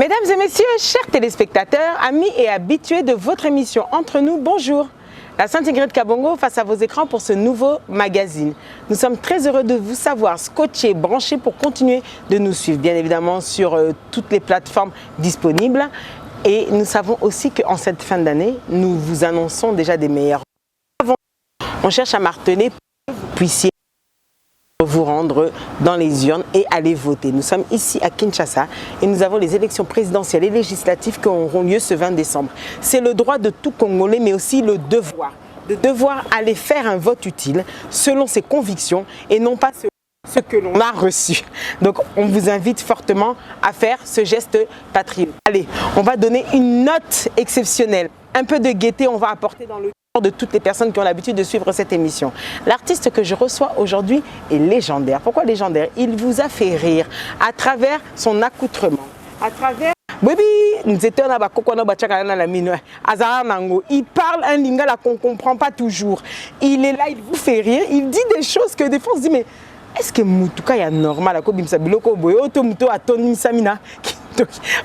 Mesdames et messieurs, chers téléspectateurs, amis et habitués de votre émission Entre nous, bonjour. La Sainte Ingrid Kabongo face à vos écrans pour ce nouveau magazine. Nous sommes très heureux de vous savoir scotchés, branchés pour continuer de nous suivre, bien évidemment sur toutes les plateformes disponibles. Et nous savons aussi qu'en cette fin d'année, nous vous annonçons déjà des meilleurs. On cherche à marteler pour que vous puissiez vous rendre dans les urnes et aller voter. Nous sommes ici à Kinshasa et nous avons les élections présidentielles et législatives qui auront lieu ce 20 décembre. C'est le droit de tout Congolais, mais aussi le devoir. De devoir aller faire un vote utile selon ses convictions et non pas ce que l'on a reçu. Donc on vous invite fortement à faire ce geste patriote. Allez, on va donner une note exceptionnelle. Un peu de gaieté, on va apporter dans le de toutes les personnes qui ont l'habitude de suivre cette émission. L'artiste que je reçois aujourd'hui est légendaire. Pourquoi légendaire? Il vous a fait rire à travers son accoutrement, à travers... Il parle un lingala qu'on ne comprend pas toujours. Il est là, il vous fait rire, il dit des choses que des fois on se dit mais est-ce que Moutouka est normal?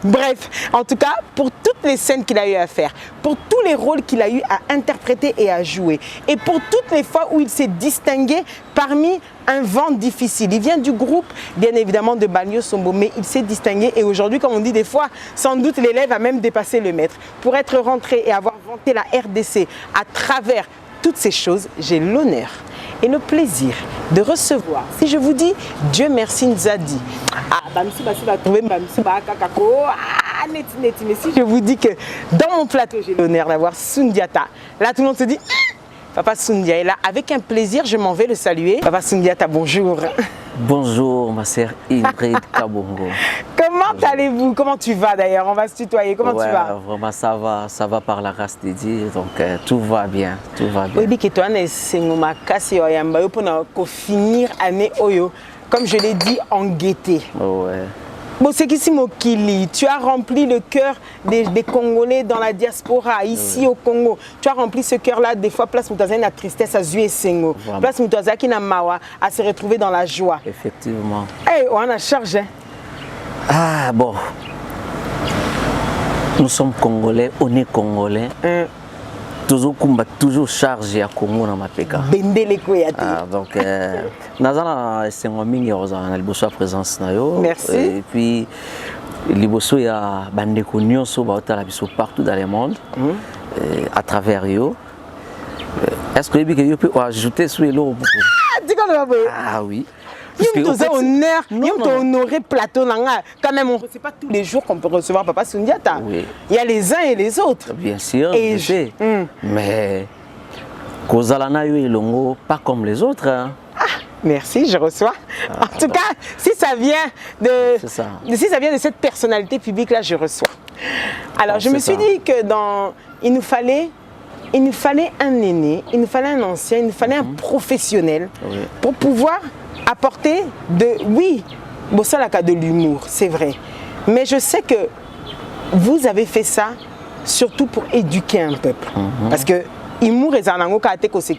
Bref, en tout cas, pour toutes les scènes qu'il a eu à faire, pour tous les rôles qu'il a eu à interpréter et à jouer, et pour toutes les fois où il s'est distingué parmi un vent difficile. Il vient du groupe, bien évidemment, de Banlieue Sombo, mais il s'est distingué et aujourd'hui, comme on dit des fois, sans doute l'élève a même dépassé le maître. Pour être rentré et avoir vanté la RDC à travers toutes ces choses, j'ai l'honneur et le plaisir de recevoir, si je vous dis Dieu merci Nzadi, mais si je vous dis que dans mon plateau j'ai l'honneur d'avoir Soundiata, là tout le monde se dit Papa Soundia est là, avec un plaisir je m'en vais le saluer. Papa Soundiata, bonjour. Bonjour ma sœur Ingrid Kabongo. Comment allez-vous? Comment tu vas d'ailleurs? On va se tutoyer, comment tu vas? Vraiment ça va par la grâce de Dieu, donc tout va bien, tout va bien. Oui, que toi pour finir année Oyo, comme je l'ai dit, en gaieté. Ouais. Bon, c'est qu'ici, Mokili, tu as rempli le cœur des Congolais dans la diaspora, ici au Congo. Tu as rempli ce cœur-là, des fois, place Moutazane, la tristesse à Zue Sengo. Place Moutazaki Namawa, à se retrouver dans la joie. Effectivement. Hey, on a chargé. Ah bon. Nous sommes Congolais, on est Congolais. Toujours chargé à Congo dans ma péka. Donc, Nazana Sengo Mingi Rosa, Liboso présence na yo. Merci. Et puis Liboso ya bandeko nyonso ba otala biso partout dans le monde, à travers yo. Est-ce que you peut ajouter sur le lot? Ah oui. Honoré plateau quand même, on ne sait pas tous les jours qu'on peut recevoir Papa Soundiata. Oui. Il y a les uns et les autres. Bien sûr, et je sais. Mais Kozalana yo elongo pas comme les autres. Hein. Ah, merci, je reçois. En tout cas, si ça vient de cette personnalité publique là, je reçois. Alors, je me suis dit que il nous fallait un aîné, il nous fallait un ancien, il nous fallait un professionnel pour pouvoir apporter de l'humour, c'est vrai. Mais je sais que vous avez fait ça surtout pour éduquer un peuple. Parce que humour et zanango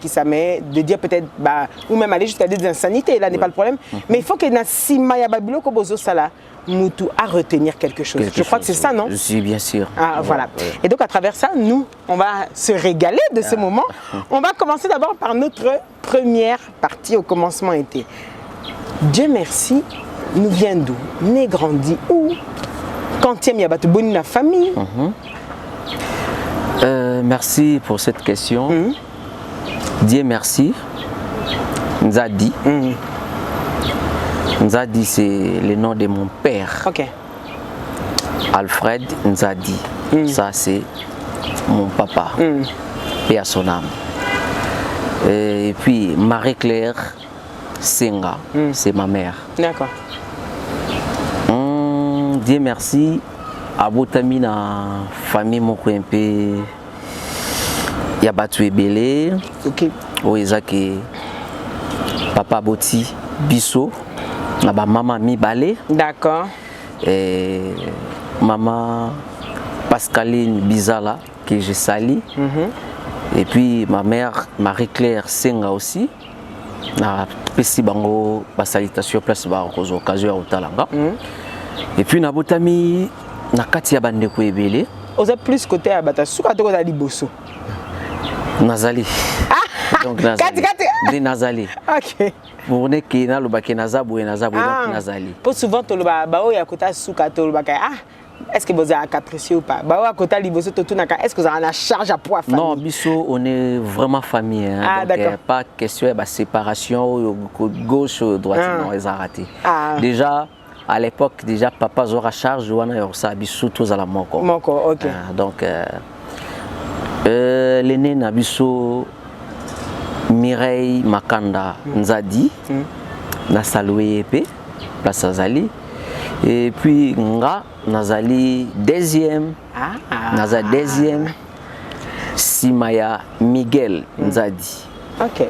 qui ça met de dire peut-être ou même aller jusqu'à des insanités, là n'est pas le problème. Mais il faut que Nasima Babilo Kobozo Sala Moutou à retenir quelque chose. Je crois que c'est ça, non? Je suis bien sûr. Ah, voilà. Et donc à travers ça, nous, on va se régaler de ce moment. On va commencer d'abord par notre première partie au commencement était. Dieu merci, nous vient d'où? Né, grandi où? Quand il y a la famille? Merci pour cette question. Dieu merci. Nzadi. Nzadi, c'est le nom de mon père. Ok. Alfred Nzadi. Ça, c'est mon papa. Et à son âme. Et puis, Marie-Claire Senga, c'est ma mère. D'accord. Dieu merci. Abotami na famille moko un peu ya batu ebele. OK. Oezaki papa boti biso na ba mama mibale. D'accord. Et maman Pascaline Bizala que je sali. Et puis ma mère Marie-Claire Senga aussi. Na pesi bango ba salutation place ba occasion ya otalanga. Et puis na botami nakati ya bandeko ebele. Oza plus côté à bata suka to ko liboso. Nazali. Donc nazali. Kati nazali. OK. Pour ne ki na lobaki nazabu et nazabu donc nazali. Pour souvent to loba ba o ya kota suka to lobaka est-ce que vous avez capricieux ou pas? Bah, à côté liboso to tunaka, est-ce que vous avez une charge à poids famille? Non, biso on est vraiment famille hein. Ah, donc pas question de séparation gauche droite non, ils ont raté. Déjà à l'époque déjà papa zora charge wana yo sa biso tous à la moko. Moko, OK. Donc l'aîné na biso Mireille Makanda Nzadi na salué épée place Azali. Et puis nga nazali deuxième Simaya Miguel Nzadi. OK.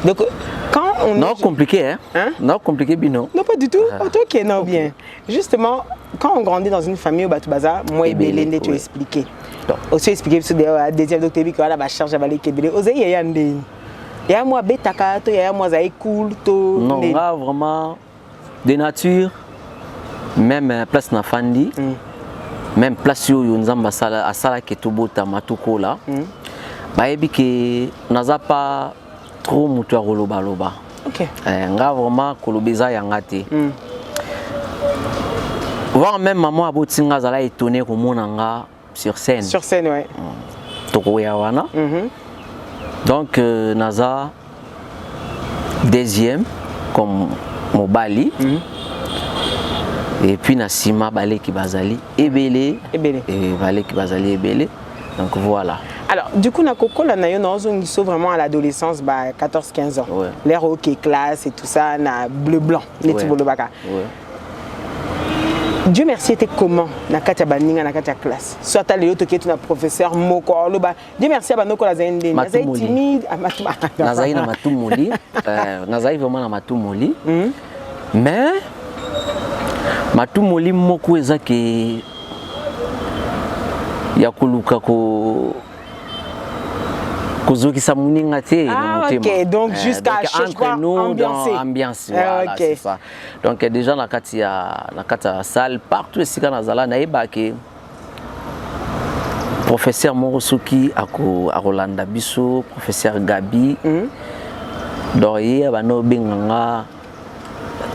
Donc quand on non compliqué hein? Non compliqué bino. Non pas du tout. OK, non bien. Justement quand on grandit dans une famille au Batubaza, moi et Belende tu expliqué. Aussi expliqué sur des deuxième docteur que la ba charge va les kebele. Oseyi ya ndé. Ya moi betaka to ya moi za cool to. Non, là vraiment de nature. Même place na fandi même place yo nzamba asala ke tobota matuko la bayebi ke naza pas trop mutu ya koloba loba. OK. Nga vraiment kolobeza yanga te. Voir même maman abotinga zala étonné komona nga sur scène. Sur scène ouais. Toko ya wana. Donc naza deuxième comme Mobali. Et puis Nassima Balé qui bazali ebele et Balé qui bazali ebele. Donc voilà. Alors du coup nakoko la nayo nazo vraiment à l'adolescence 14-15 ans. Ouais. L'air OK classe et tout ça na bleu blanc les tibolo baka. Dieu merci était comment na katia baninga na katia classe. Soit à l'éoto qui est un professeur moko loba. Dieu merci à banoko la zende. Nazai timide à matuma. Nazai na matumoli. Nazai vraiment na matumoli. Mais matumoli moko eza ke ya koluka ko kozokisa muninga te na motema. OK, donc jusqu'à entre nous dans ambiance voilà, c'est ça. Donc déjà na kati ya salle partout esika na zala na yeba ke professeur Morosuki akolanda biso professeur Gabi donc ye bano benganga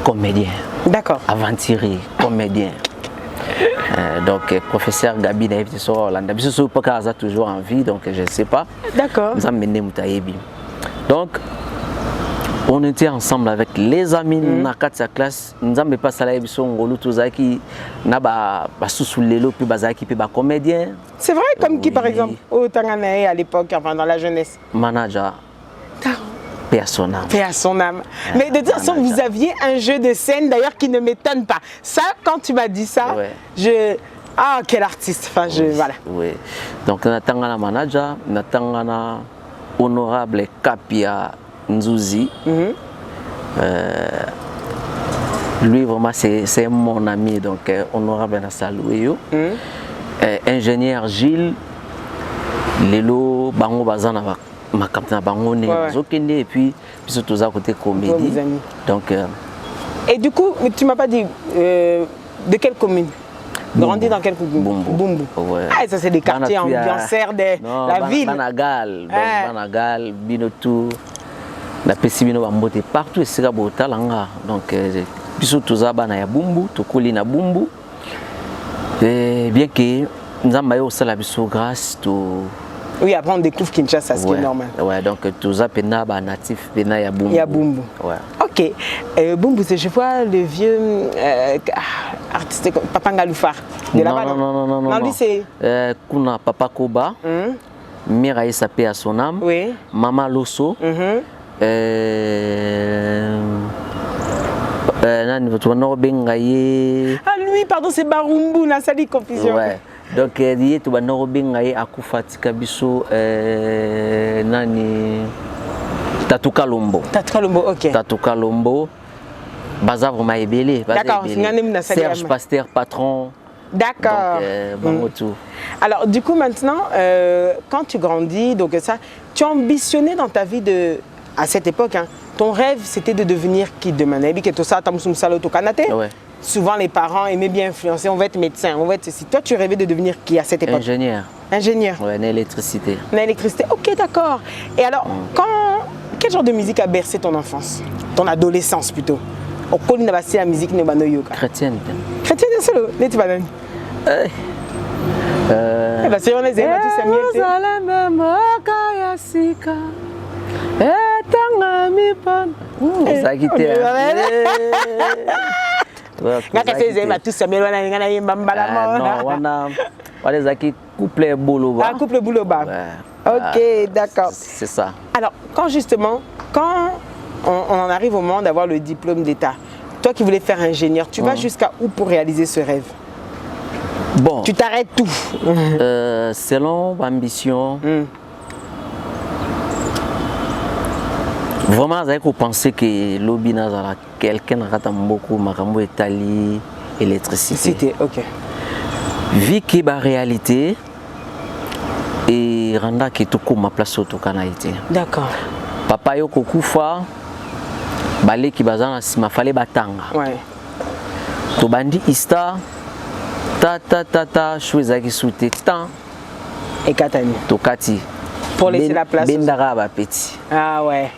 comédien. D'accord. Aventurier, comédien. Donc professeur Gabi Naïf sur Hollande. Biso pas toujours en vie donc je ne sais pas. D'accord. Nous avons Moutayebi. Donc on était ensemble avec les amis na katia classe. Nous avons pas salé biso ngolu tozaki na ba susulelo puis bazaki puis ba comédien. C'est vrai comme qui par exemple au Tanganae à l'époque enfin dans la jeunesse. Manager. Paix à son âme. Paix à son âme. Mais de toute façon, vous aviez un jeu de scène d'ailleurs qui ne m'étonne pas. Ça, quand tu m'as dit ça, ah, quel artiste. Enfin, voilà. Oui. Donc, on attend un manager, on attend un honorable Kapia Nzouzi. Lui, vraiment, c'est mon ami, donc honorable Nassalouéo. Ingénieur Gilles, Lelo Bango Bazana. Ma campagne bangone et puis tous à côté comédie donc et du coup tu m'as pas dit de quelle commune grandi dans quelle commune Bumbu ça c'est des quartiers ambianceurs de la ville Banagal donc Banagal Binotou la Pessimino Bambote partout et c'est Botalanga donc biso tous à bana ya Bumbu to kolina Bumbu et bien que nous avons eu ça la biso grâce to. Oui, après on découvre Kinshasa, ce qui est normal. Ouais, donc tout ça, pena natif, pena ya Bumbu. Ya Bumbu. Ouais. OK. Bumbu, je vois le vieux artiste Papa Ngaloufar de là-bas. Non, lui c'est Kuna Papa Koba. Miraï Sapé à son âme. Oui. Mama Loso. lui, pardon, c'est Barumbu, na sali confusion. Ouais. Donc il tout banoro bengaye akufatika biso nani Tatuka Lombo. Tatuka Lombo, OK. Tatuka Lombo. Baza vraiment ebele, d'accord, Serge Pasteur patron. D'accord. Alors du coup maintenant quand tu grandis donc ça tu as ambitionné dans ta vie de à cette époque hein, ton rêve c'était de devenir qui de Manabi que tout ça tamsum salo to kanate. Ouais. souvent les parents aimaient bien influencer, on va être médecin, on va être ceci. Toi, tu rêvais de devenir qui à cette époque? Ingénieur. Ingénieur. Ouais, en électricité. En électricité, ok, d'accord. Et alors, quel genre de musique a bercé ton enfance? Ton adolescence plutôt? Au col n'a pas la musique ne ba no yoka. Chrétienne. Chrétienne solo, n'est tu pas non? Eh ben c'est on les aime tous Samuel. Ça qui était. Ngaka se aime tous Samuel wana ngana yemba mbala mo. Non, wana zaki couple boulot. Ah, couple boulot bas. Ok, d'accord. C'est ça. Alors, quand justement, quand on en arrive au moment d'avoir le diplôme d'État, toi qui voulais faire ingénieur, tu vas jusqu'à où pour réaliser ce rêve? Bon. Tu t'arrêtes tout. Selon l'ambition, vraiment, j'ai pensé que l'objet n'a quelqu'un qui a beaucoup de Italie, électricité. C'était, ok. Vu que la réalité, et renda que tout comme ma place au Haïti. D'accord. Papa yo kokufa, balé qui bazana si ma fallait batanga. Ouais. To bandi ista, ta, choueza qui souté tant. Et Katani. To kati. Pour laisser la place. Bendara ba petit. Ah ouais.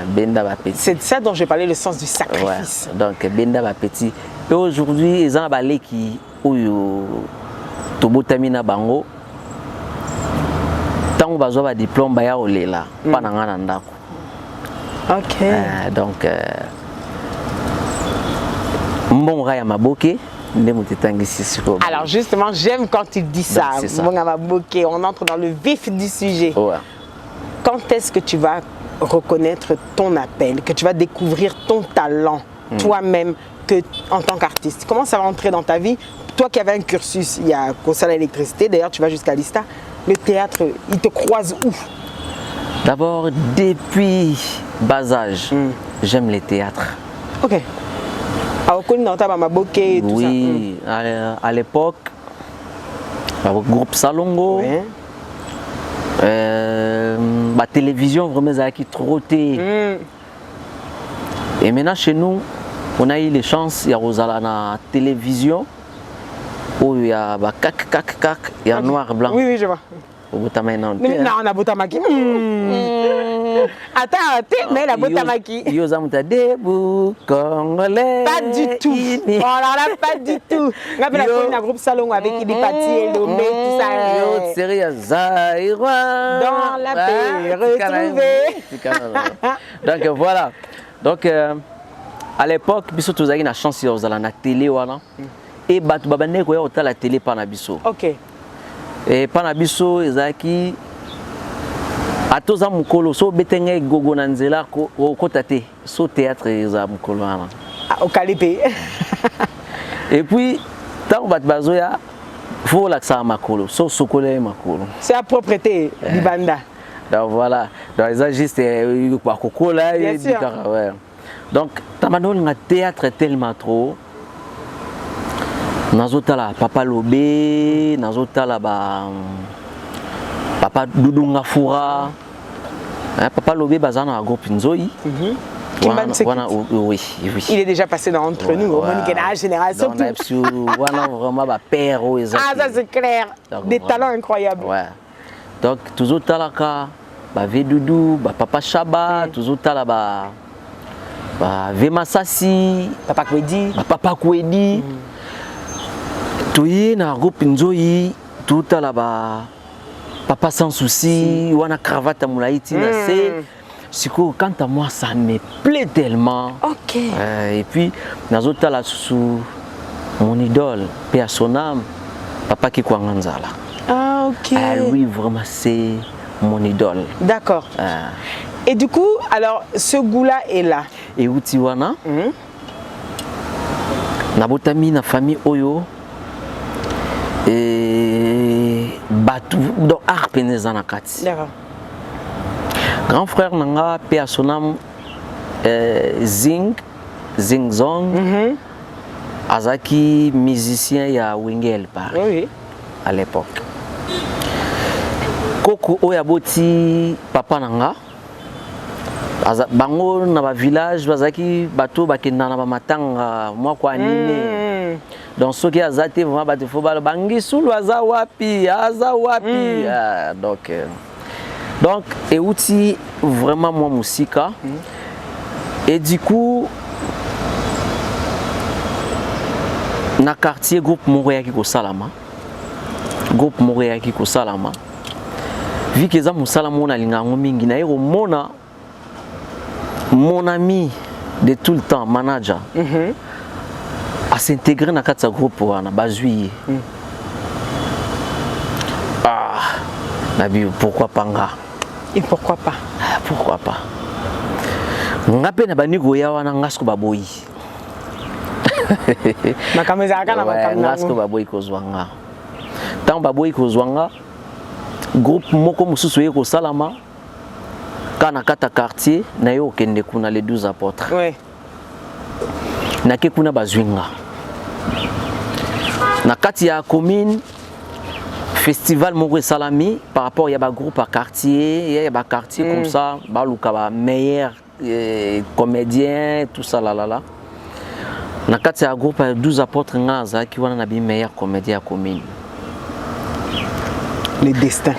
Benda ba petit. C'est de ça dont je parlais, le sens du sacrifice. Ouais. Donc benda ba petit. Et aujourd'hui, ils ont balé qui oyo to botamina bango. Tant on va diplôme baya olela, pas nangana ndako. Ok. Donc mon raya maboke. Alors justement, j'aime quand tu dis ça. On entre dans le vif du sujet. Ouais. Quand est-ce que tu vas reconnaître ton appel, que tu vas découvrir ton talent toi-même en tant qu'artiste? Comment ça va entrer dans ta vie? Toi qui avais un cursus, il y a concernant l'électricité, d'ailleurs tu vas jusqu'à l'ISTA, le théâtre, il te croise où? D'abord, depuis bas âge, j'aime les théâtres. Ok. Oui, à l'époque, le groupe Salongo, la télévision vraiment qui trottait. Et maintenant chez nous, on a eu les chances, il y a la télévision où il y a il y a noir blanc. Oui, oui, je vois. Non, on a Botamaki. Attends, mais la Botamaki. Debout, Congolais. Pas du tout. Oh là là, pas du tout. On a un groupe Salon avec Idi Pati, Lomé, tout ça. Sérieux, Zaïrois. Dans la paix, retrouvé. Donc voilà. Donc à l'époque, biso tozaki na chance ya ozala na télé wana. Et batu babane ko ya otala télé pa na biso. OK. Et panabiso ezaki atoza mukolo so betenge gogo na nzela ko kotate so théâtre eza mukolo wana au Calipé. Et puis tant bat bazoya faut la ça makolo so sokole makolo c'est la propreté du banda. Donc voilà, donc ils ont juste quoi kokola et ouais. Donc tamanol na théâtre tellement trop. Nazotala papa Lobé, nazotala papa Doudou Fura, papa Lobé bazana groupe Nzoi. Oui. Il est déjà passé entre nous, au génération. Vraiment père. Ah ça c'est clair, des talents incroyables. Ouais. Donc toujours talaka, Védoudou, papa Chaba, toujours talaba, Vema Sassi, papa Kwedi. Toye na groupe Nzoi tout là-bas papa sans souci wana cravate à moulaïti na c'est siko quand à moi ça me plaît tellement. OK. Et puis nazota la sous mon idole père son âme papa qui Kwanganzala. Ah OK. Ah lui vraiment c'est mon idole. D'accord. Et du coup alors ce goût-là est là. Et utiwana na botami na famille Oyo. Et Batou, donc art Pénézanakati. D'accord. Grand frère Nanga, père sonam Zing Zong, Azaki, musicien, il y a Wingel, oui. À l'époque. Koko Oyaboti, papa Nanga, Bango, dans le village, Azaki, bateau, Bakenda, Matanga, moi quoi animé. Donc ceux qui azate vraiment ba te faut ba bangi sulu azawapi donc et outil vraiment moi musika et du coup na quartier groupe Montréal qui ko salama vu que za musala mona lingango mingi na ero mona mon ami de tout le temps manager à s'intégrer dans quatre groupe wana bazui nabi pourquoi pas nga et pourquoi pas ngape na bani goya wana ngasko baboyi makameza kana makamna ngasko baboyi kozwanga tant baboyi kozwanga groupe moko mususu yeko salama kana kata quartier na yo kende kuna les 12 apôtres na ke kuna bazwinga na kati ya commune festival moko salami par rapport ya ba groupe à quartier ya ba quartier comme ça ba luka ba meilleur comédien tout ça là na kati ya groupe ya 12 apôtres ngaza ki wana na bi meilleur comédien à commune les destins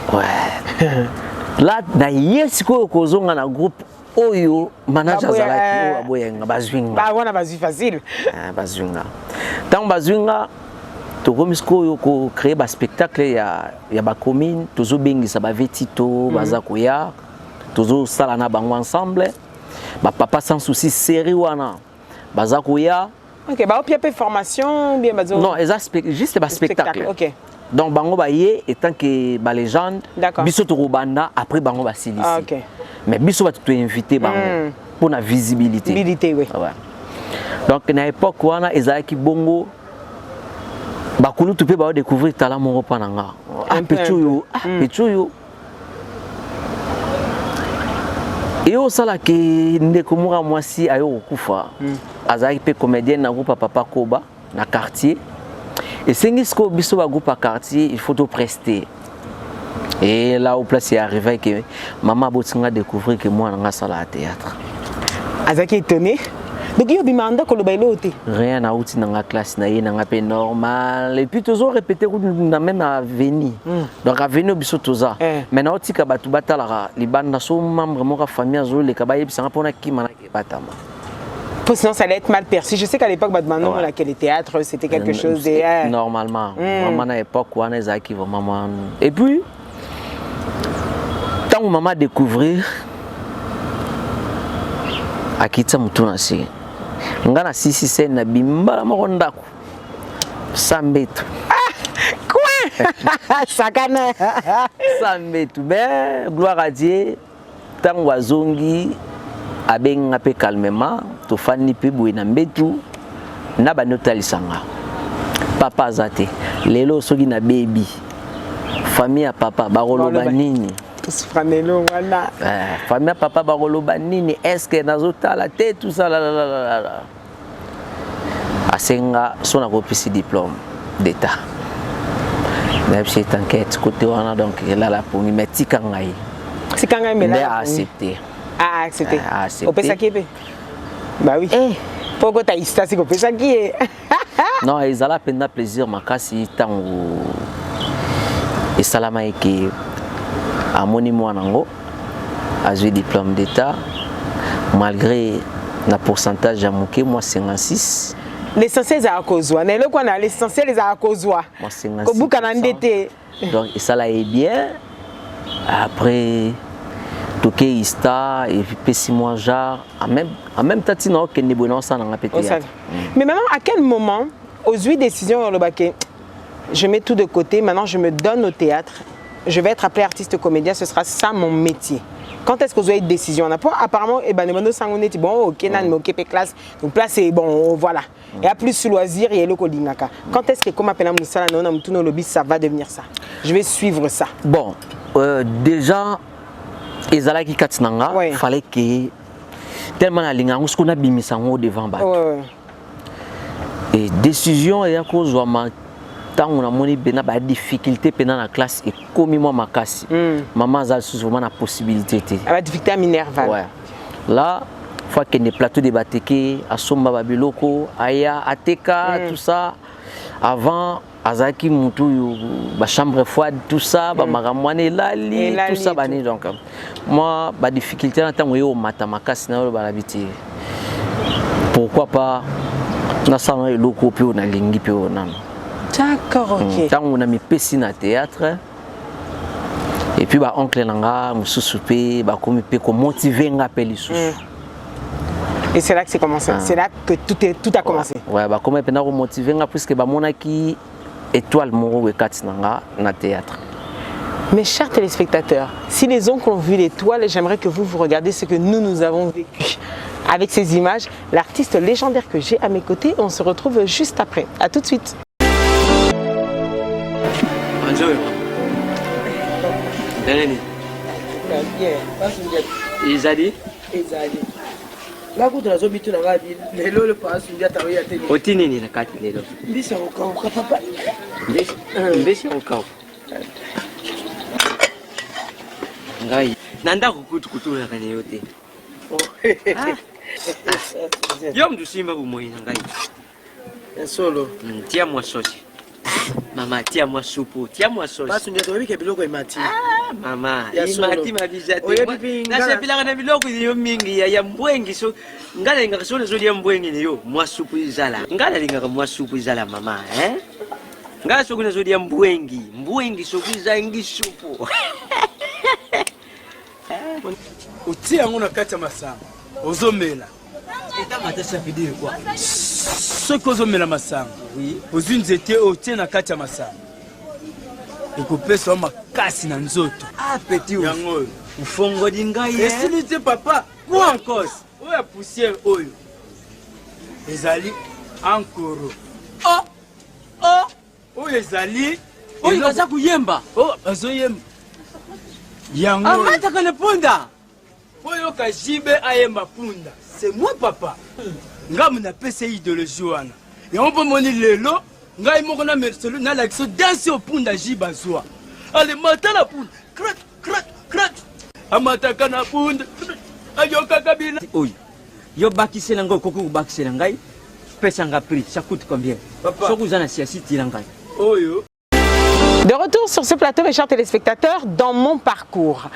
là na yes ko kozonga na groupe oyo manager zalaki o aboyenga bazwinga ba wana bazwi facile bazwinga tant bazwinga to komisko yo ko créer ba spectacle ya ba commune tozo bengisa ba vetito baza koya tozo sala na bango ensemble ba papa sans souci série wana baza koya OK ba opia pe formation bien bazo non juste ba spectacle OK donc bango ba yé étant que ba légende biso to robanda après bango ba silisi OK mais biso ba to invité bango pour la visibilité oui donc na époque wana ezaki bongo ba kulu tu peux ba découvrir talent mon repas nanga pechuyo et au sala ke ndeko mura mwasi ayo kufa azaki pe comédien na groupe papa Koba na quartier et sengisko biso ba groupe à quartier il faut te prester et là au place est arrivé que maman botinga découvrir que moi nga sala théâtre azaki étonné donc yo bimanda ko lobailo rien na outi na classe na yena pe normal et puis toujours répéter na même avenue donc avenue biso toza mais na outi ka batu batala libanda so membre mo ka famille zo le ka ba yebisa pona ki mana ke batama. Sinon ça allait être mal perçu. Je sais qu'à l'époque Badmano le théâtre c'était quelque chose de normalement vraiment à l'époque on a zaki vraiment et puis tant que maman découvrir akita mutuna si ngana sisi sen na bimba moko ndako sambetu quoi sakana sambetu ben gloire à Dieu tant wazongi abenga pe calmement to fani pe boina mbetu na banotalisanga papa zate lelo soki na baby famille ya papa baroloba nini Franelo voilà famille papa baroloba nini est-ce que nazotala te tout ça la asenga sona kopisi diplôme d'état même si t'enquête côté wana donc la pour me tikangai tikangai mais là accepté accepté au pesakebe bah oui pourquoi t'as hésité si au pesaki non ils allaient prendre plaisir makasi tango et salama eke amoni mwanango azui diplôme d'état malgré le pourcentage à moké moi 56 l'essentiel est à cause ou le quoi na l'essentiel est à cause ou ko buka na ndete donc et ça là est bien après toké ista et puis 6 mois genre en même temps tino que nebona ça na pété mais maintenant à quel moment aux 8 décisions le baquet je mets tout de côté maintenant je me donne au théâtre. Je vais être appelé artiste comédien, ce sera ça mon métier. Quand est-ce que vous avez une décision? On a pas apparemment bon OK nan OK classe. Donc là c'est bon voilà. Et à plus loisir et le kodingaka. Quand est-ce que comme appelle Moussala non amtuno lobby ça va devenir ça? Je vais suivre ça. Bon, déjà ezalaki katinanga fallait que tellement la linga ce qu'on a bimisango devant ba. Et décision et à cause de ma tant on a moni bena ba difficulté pendant la classe et comme moi makasi maman a souvent la possibilité la difficulté minervale ouais là fois qu'il y a des plateaux de bateke, à Somba Babiloko, Aya, Ateka, tout ça. Avant, Azaki Moutou, ma chambre froide, tout ça, Maramwane, Lali, tout ça. Donc, moi, ma difficulté en tant que Matamaka, pourquoi pas, Nassama et Loko, puis on a lingi, puis on a. D'accord, ok. Tant on a mis piscine à théâtre. Et puis, bah, oncle Nanga, Moussousoupé, bah, comme il peut motiver un appel ici. Et c'est là que c'est commencé. C'est là que tout a commencé. Ouais, bah, comme il peut motiver un puisque bah, mon qui étoile Moro et Katinanga dans théâtre. Mes chers téléspectateurs, si les oncles ont vu l'étoile, j'aimerais que vous regardiez ce que nous avons vécu. Avec ces images, l'artiste légendaire que j'ai à mes côtés, on se retrouve juste après. A tout de suite. Ezali ngakuti nazobitu nangadi lelo le pasu ndia tawe tele otini ni nakati lelo ndisa ukauka papa ndisa ukauka ngai nanda kukutukutula kane yote yo mdu simba bumoyi ngai solo tia mwa sosi mama tia mwa supu tia mwa sosi pasu ndia tawe ke biloko imati mama imati mabijate na sepila kana biloko yo mingi ya mbwengi so ngala linga kasone zo lia mbwengi ne yo mwa supu izala ngala linga mwa supu izala mama ngala so kuna zo lia mbwengi so kuza ngi supu uti yango na kati ya masanga ozomela eta matasa video kwa soki ozomela masanga ozwi nzete otie na kati ya masanga ekopesa makasi na nzoto petit yango ufongo dingai esili te papa kwa nkos oyo poussière oyo ezali ankoro oyo ezali oyo baza kuyemba bazoyemba yango amataka na punda oyo kajibe ayemba punda c'est moi papa ngamu napesa idéologie wana yango mpo moni lelo ngai moko na merselo nalakisa danse opunda jiba zwa ale mata na punda krak krak krak amataka na punda ayokaka bila oyo yo bakisela ngai okoki kobakisela ngai pesa nga prix ça coûte combien soki oza na siasi tila ngai oyo. De retour sur ce plateau, mes chers téléspectateurs, dans mon parcours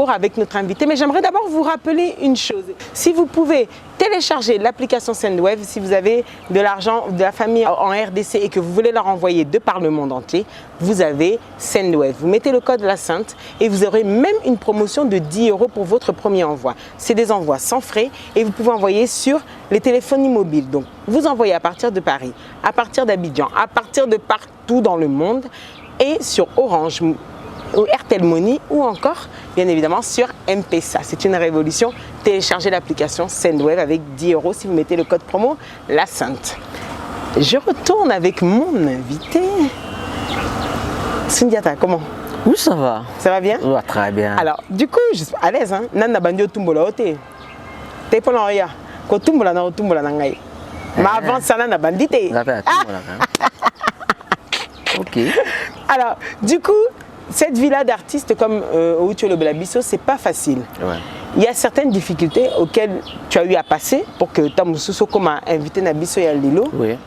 avec notre invité. Mais j'aimerais d'abord vous rappeler une chose. Si vous pouvez télécharger l'application Sendwave, si vous avez de l'argent de la famille en RDC et que vous voulez leur envoyer de par le monde entier, vous avez Sendwave. Vous mettez le code La Sainte et vous aurez même une promotion de 10 € pour votre premier envoi. C'est des envois sans frais et vous pouvez envoyer sur les téléphones mobiles. Donc, vous envoyez à partir de Paris, à partir d'Abidjan, à partir de partout dans le monde et sur Orange ou Airtel Money ou encore, bien évidemment, sur M-Pesa. C'est une révolution. Téléchargez l'application Sendwave avec 10 € si vous mettez le code promo La Sainte. Je retourne avec mon invité. Sundiata, comment? Oui, ça va. Ça va bien? Oui, très bien. Alors, du coup, je suis à l'aise. Hein? Nanda bandio tumbola ote. T'es pas là, ya. Ko tumbola na tumbola na ngai. Mais avant ça, nanda bandité. Ok. Alors, du coup, cette vie-là d'artiste comme Outuelo Belabiso, c'est pas facile. Ouais. Il y a certaines difficultés auxquelles tu as eu à passer pour que Tamususo comme a invité Nabiso et Lilo. Oui.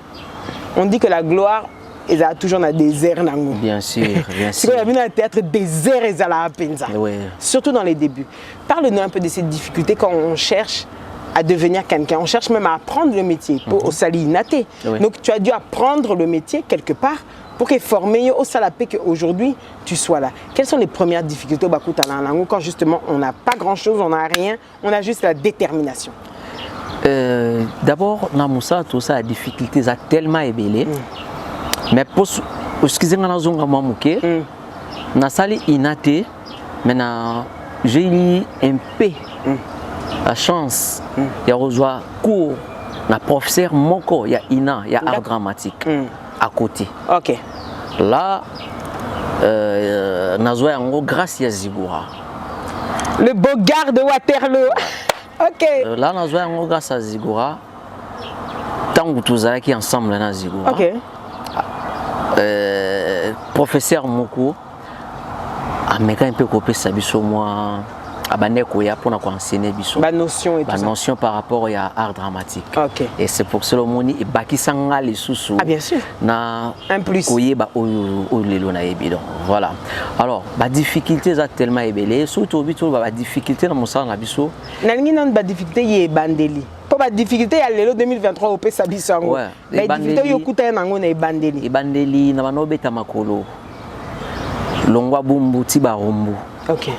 On dit que la gloire, ils ont toujours dans des airs. Bien sûr, bien sûr. C'est comme dans le théâtre des airs, ils ont à peine ça. Oui. Surtout dans les débuts. Parle-nous un peu de ces difficultés quand on cherche à devenir quelqu'un. On cherche même à apprendre le métier pour au sali naté. Oui. Donc tu as dû apprendre le métier quelque part pour que former au salapé qu'aujourd'hui tu sois là. Quelles sont les premières difficultés au Bakuta quand justement on n'a pas grand chose, on n'a rien, on a juste la détermination? D'abord, Namoussa, tout ça, la difficulté, ça a tellement ébélé. Mais pour ce qui est de la sali inaté, maintenant j'ai eu un peu la chance de rejoindre cours, la professeur Moko, il y a Ina, il y a art dramatique à côté. Ok. Là, Nazoua en grâce à Zigura. Le beau gars de Waterloo. Ok. Là, Nazoua en grâce à Zigura. Tant que tous qui ensemble dans Zigura. Ok. Professeur Moko a un peu copié sa biso moi abandé koya pour enseigner biso ba notion et tout ça. notion par rapport à art dramatique. OK. Et c'est pour cela moni et bakisanga les sous Ah bien sûr. Na un plus. Koye ba o lelo na yebi donc voilà. Alors ba difficulté za tellement ébélé surtout bito ba difficulté dans mon sens na biso. Nalingi non ba difficulté yé bandeli. Pour ba difficulté ya lelo 2023 au pesa bisango. Ouais. Ba difficulté yo kuta nango na bandeli. Bandeli na bano beta makolo. Longwa bumbu tiba rombu. OK.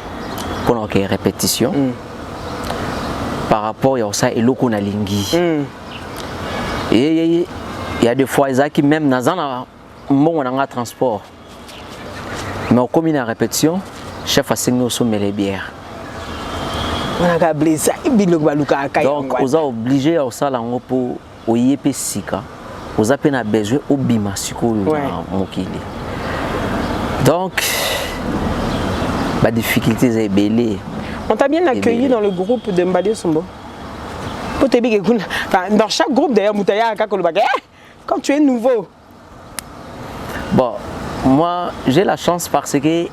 Pour la répétition par rapport à ça et l'eau lingi et il y a des fois qui même dans un bon on a transport mais au commune à répétition chef a signé au sommet les bières donc on a obligé à ça là pour au yep sika on a peine besoin au bima siko mokili donc la difficulté est belée. On t'a bien accueilli dans le groupe de Mbadi Sombo. Dans chaque groupe d'ailleurs, quand tu es nouveau. Bon, moi j'ai la chance parce que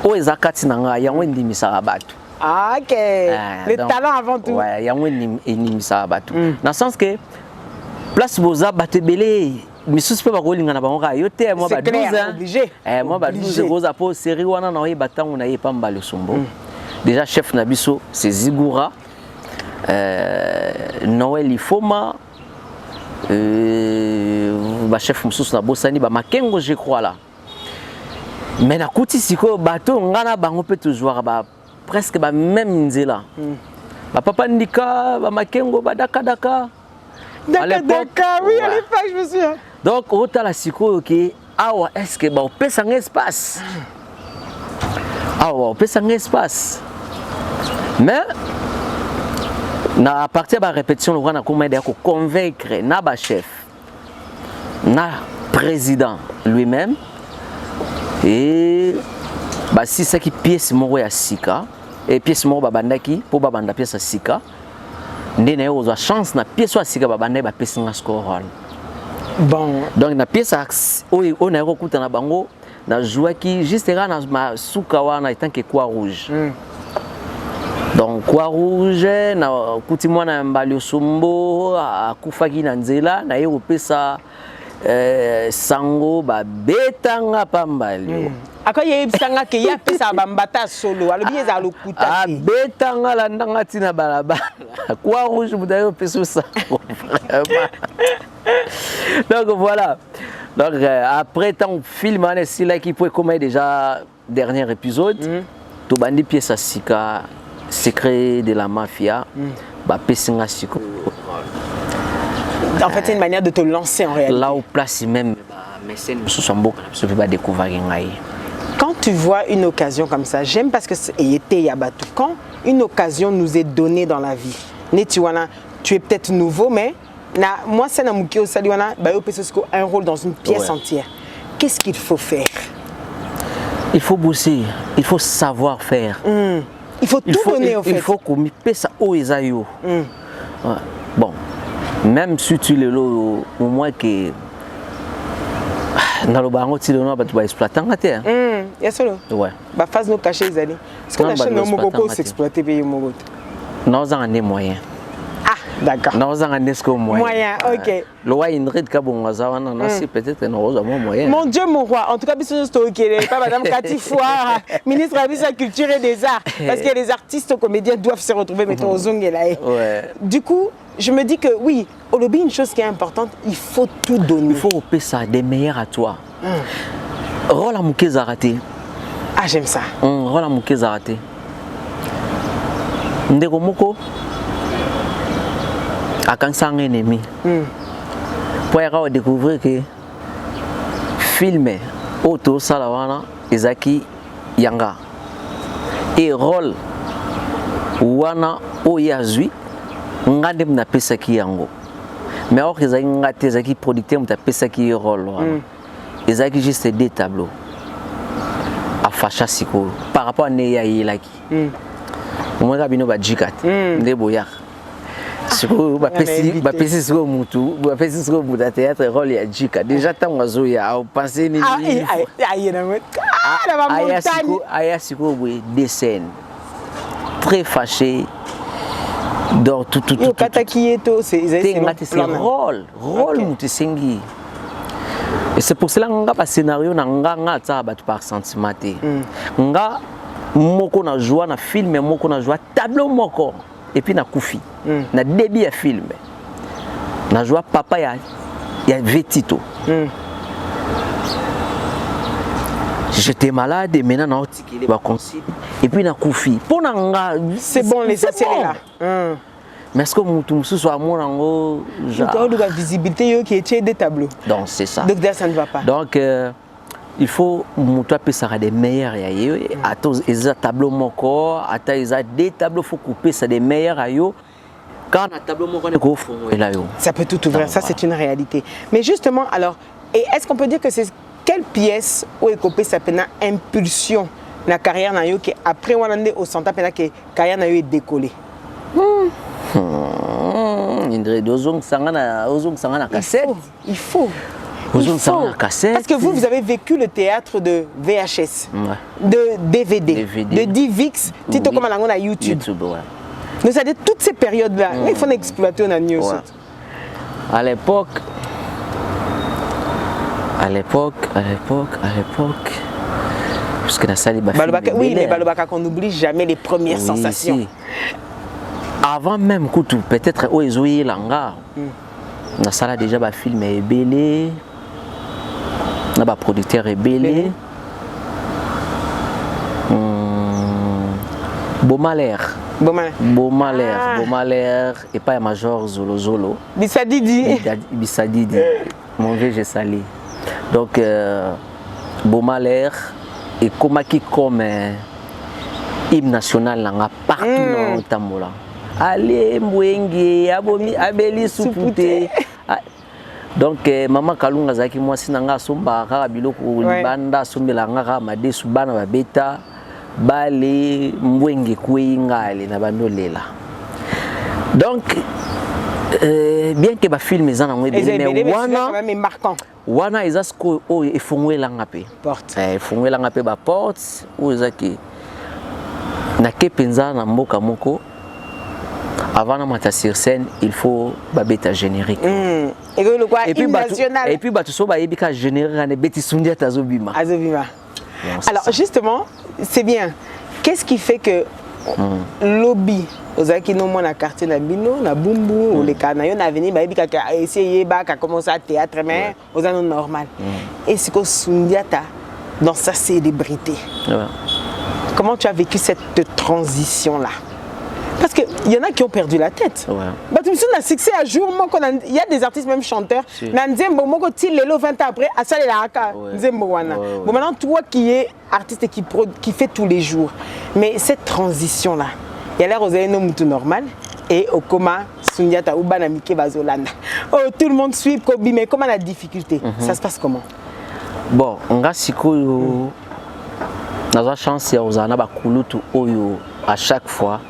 au Ezakati nanga ya wendi misarabatu. Ah OK. Le talent avant tout. Ouais, ya wendi misarabatu. Dans le sens que place boza batebele misusu pe bakolinga na bango yo te moi ba 12 ans obligé moi ba 12 goza po série wana na oyeba tango na yepa mbalo sombo déjà chef na biso c'est Zigura Noël Ifoma ba chef mususu na bosani ba Makengo je crois là mais na kuti siko bato ngana bango pe toujours ba presque ba même nzela ba papa ndika ba Makengo ba daka Dakar, oui, à l'époque, je me souviens. Donc, au la siko que awa est-ce que ba opé un espace. Awa opé un espace. Mais na à partir de la répétition on a comment dire convaincre na ba chef. Na président lui-même et ba si ça qui pièce moko ya sika et pièce moko ba bandaki pour ba banda pièce sika. Ndene yo za chance na pièce wa sika ba banda ba pièce nga score. Bon, donc na pièce on a recoute na bango na joie qui juste là na ma souka wana tant que quoi rouge. Donc quoi rouge na kuti mwana mbali sombo akufaki na nzela na yo pesa sango ba betanga pambali. Akoye bisanga ke ya pesa bambata solo alobi eza lokuta te. Betanga la ndanga tina balabala. Quoi rouge mudayo pesa sango. Donc voilà. Donc après tant film on est là qui peut comme déjà dernier épisode to bandi pièce sika secret de la mafia ba pesinga siko. En fait c'est une manière de te lancer en réalité. Là où place même mais c'est Msosombo je vais pas découvrir ngai. Quand tu vois une occasion comme ça, j'aime parce que été Yabatou. Quand une occasion nous est donnée dans la vie, tu es peut-être nouveau, mais moi, c'est un rôle dans une pièce entière. Qu'est-ce qu'il faut faire? Il faut bosser, il faut savoir faire. Il faut tout donner au fait. Il faut qu'on paie ça au Esaïo. Bon, même si tu le lo, au moins que dans le bango tu le tu vas exploiter en terre. Yes solo. Ouais. Ba phase no caché les années. Est-ce qu'on achète nos mogopo s'exploiter pays mogopo? Nous en avons moyens. Ah, d'accord. Nous en avons moyens. Moyens, OK. Loi Ingrid Kabongaza on a aussi peut-être nous avons moyens. Mon Dieu mon roi, en tout cas biso stocké pas madame Cathy Foire, ministre de la culture et des arts parce que les artistes comédiens doivent se retrouver mettons aux zongela. Ouais. Du coup, je me dis que oui, au lobby une chose qui est importante, il faut tout donner. Il faut payer ça des meilleurs à toi. Rôle à Mouké Zaraté. Ah, j'aime ça. Rôle à Mouké Zaraté. Ndeko Moko a cancer un ennemi. Pour découvrir que filmer auto salawana ezaki yanga et rôle wana oyazui ngande mna pesa ki yango mais or ezaki ngate ezaki producteur mta pesa ki rôle wana ezaki juste des tableaux a facha siko par rapport à ne ya yelaki moi bino ba jikat ndeboya siko ba pesi siko mutu ba pesi siko mutu théâtre rôle ya jika déjà tant wazo ya au penser ni aya siko des scènes très fâché. Donc tout. C'est rôle Mutesengi. Et c'est pour cela que le scénario n'est par sentiment. Nga moko na joie na film moko na joie tableau moko et puis na koufi na début ya film na joie papa ya Vetito. J'étais malade et maintenant na otikile ba consigne et puis na koufi pour na nga c'est bon l'essentiel est là. Mais est-ce que mutu soit mon la visibilité qui est des tableaux. Donc c'est ça. Donc ça ne va pas. Donc il faut mutu appeler ça des meilleurs ayo atos eza tableau moko ata eza des tableaux faut couper ça des meilleurs ayo quand un tableau moko ne ko fongo là yo. Ça peut tout ouvrir, ça c'est une réalité. Mais justement alors et est-ce qu'on peut dire que c'est quelle pièce où écopé ça pena impulsion la carrière na yo qui après on ande au centre pena que carrière na yo est décollé. Il faut. Parce que vous avez vécu le théâtre de VHS, de DVD, de DivX, Tito comme on a YouTube. Donc ça dit toutes ces périodes-là, il faut exploiter on a news. À l'époque, parce que la salle est oui, les Balobaka qu'on n'oublie jamais les premières sensations. Si. Avant même que peut-être où ils ont eu l'anga, la salle déjà ba film est belé, na ba producteur est belé, Beaumaler et pas un major Zolo. Bissadidi, mon vieux j'ai sali. Donc Beaumaler et Komaki comme hymne national là partout dans le Tambola. Allez Mwenge, Abomi, Abeli Supute. Donc maman Kalunga zaki moi sinanga somba ka biloko libanda sombela ngaka made subana babeta bale Mwenge kuingale na bandolela. Donc bien que ba film ezana ngwe mais wana ezasko o efongwela ngape porte efongwela ngape ba porte ou ezaki na kepenza na mboka moko. Avant de monter sur scène, il faut babeta générique. Et puis tu sois babeta générique, beti sundia tazobima. Alors justement, c'est bien. Qu'est-ce qui fait que lobby aux qui nous mon quartier na bino na bumbu ou les canaillons na venir babika ka essayer ba ka commencer à théâtre mais aux anos normal. Et c'est que sundia ta dans sa célébrité. Comment tu as vécu cette transition là? Parce qu'il y en a qui ont perdu la tête. Tu me souviens d'un succès à jour, il y a des artistes, même chanteurs, le 20 ans après, à ça, bon, maintenant, toi qui es artiste et qui fait tous les jours, mais cette transition-là, il y a l'air aux aînés tout normal, et au coma, Sundiata ou Banamike Bazolanda. Oh, tout le monde suit, mais comment la difficulté? Ça se passe comment? Bon, on a la chance, à chaque fois.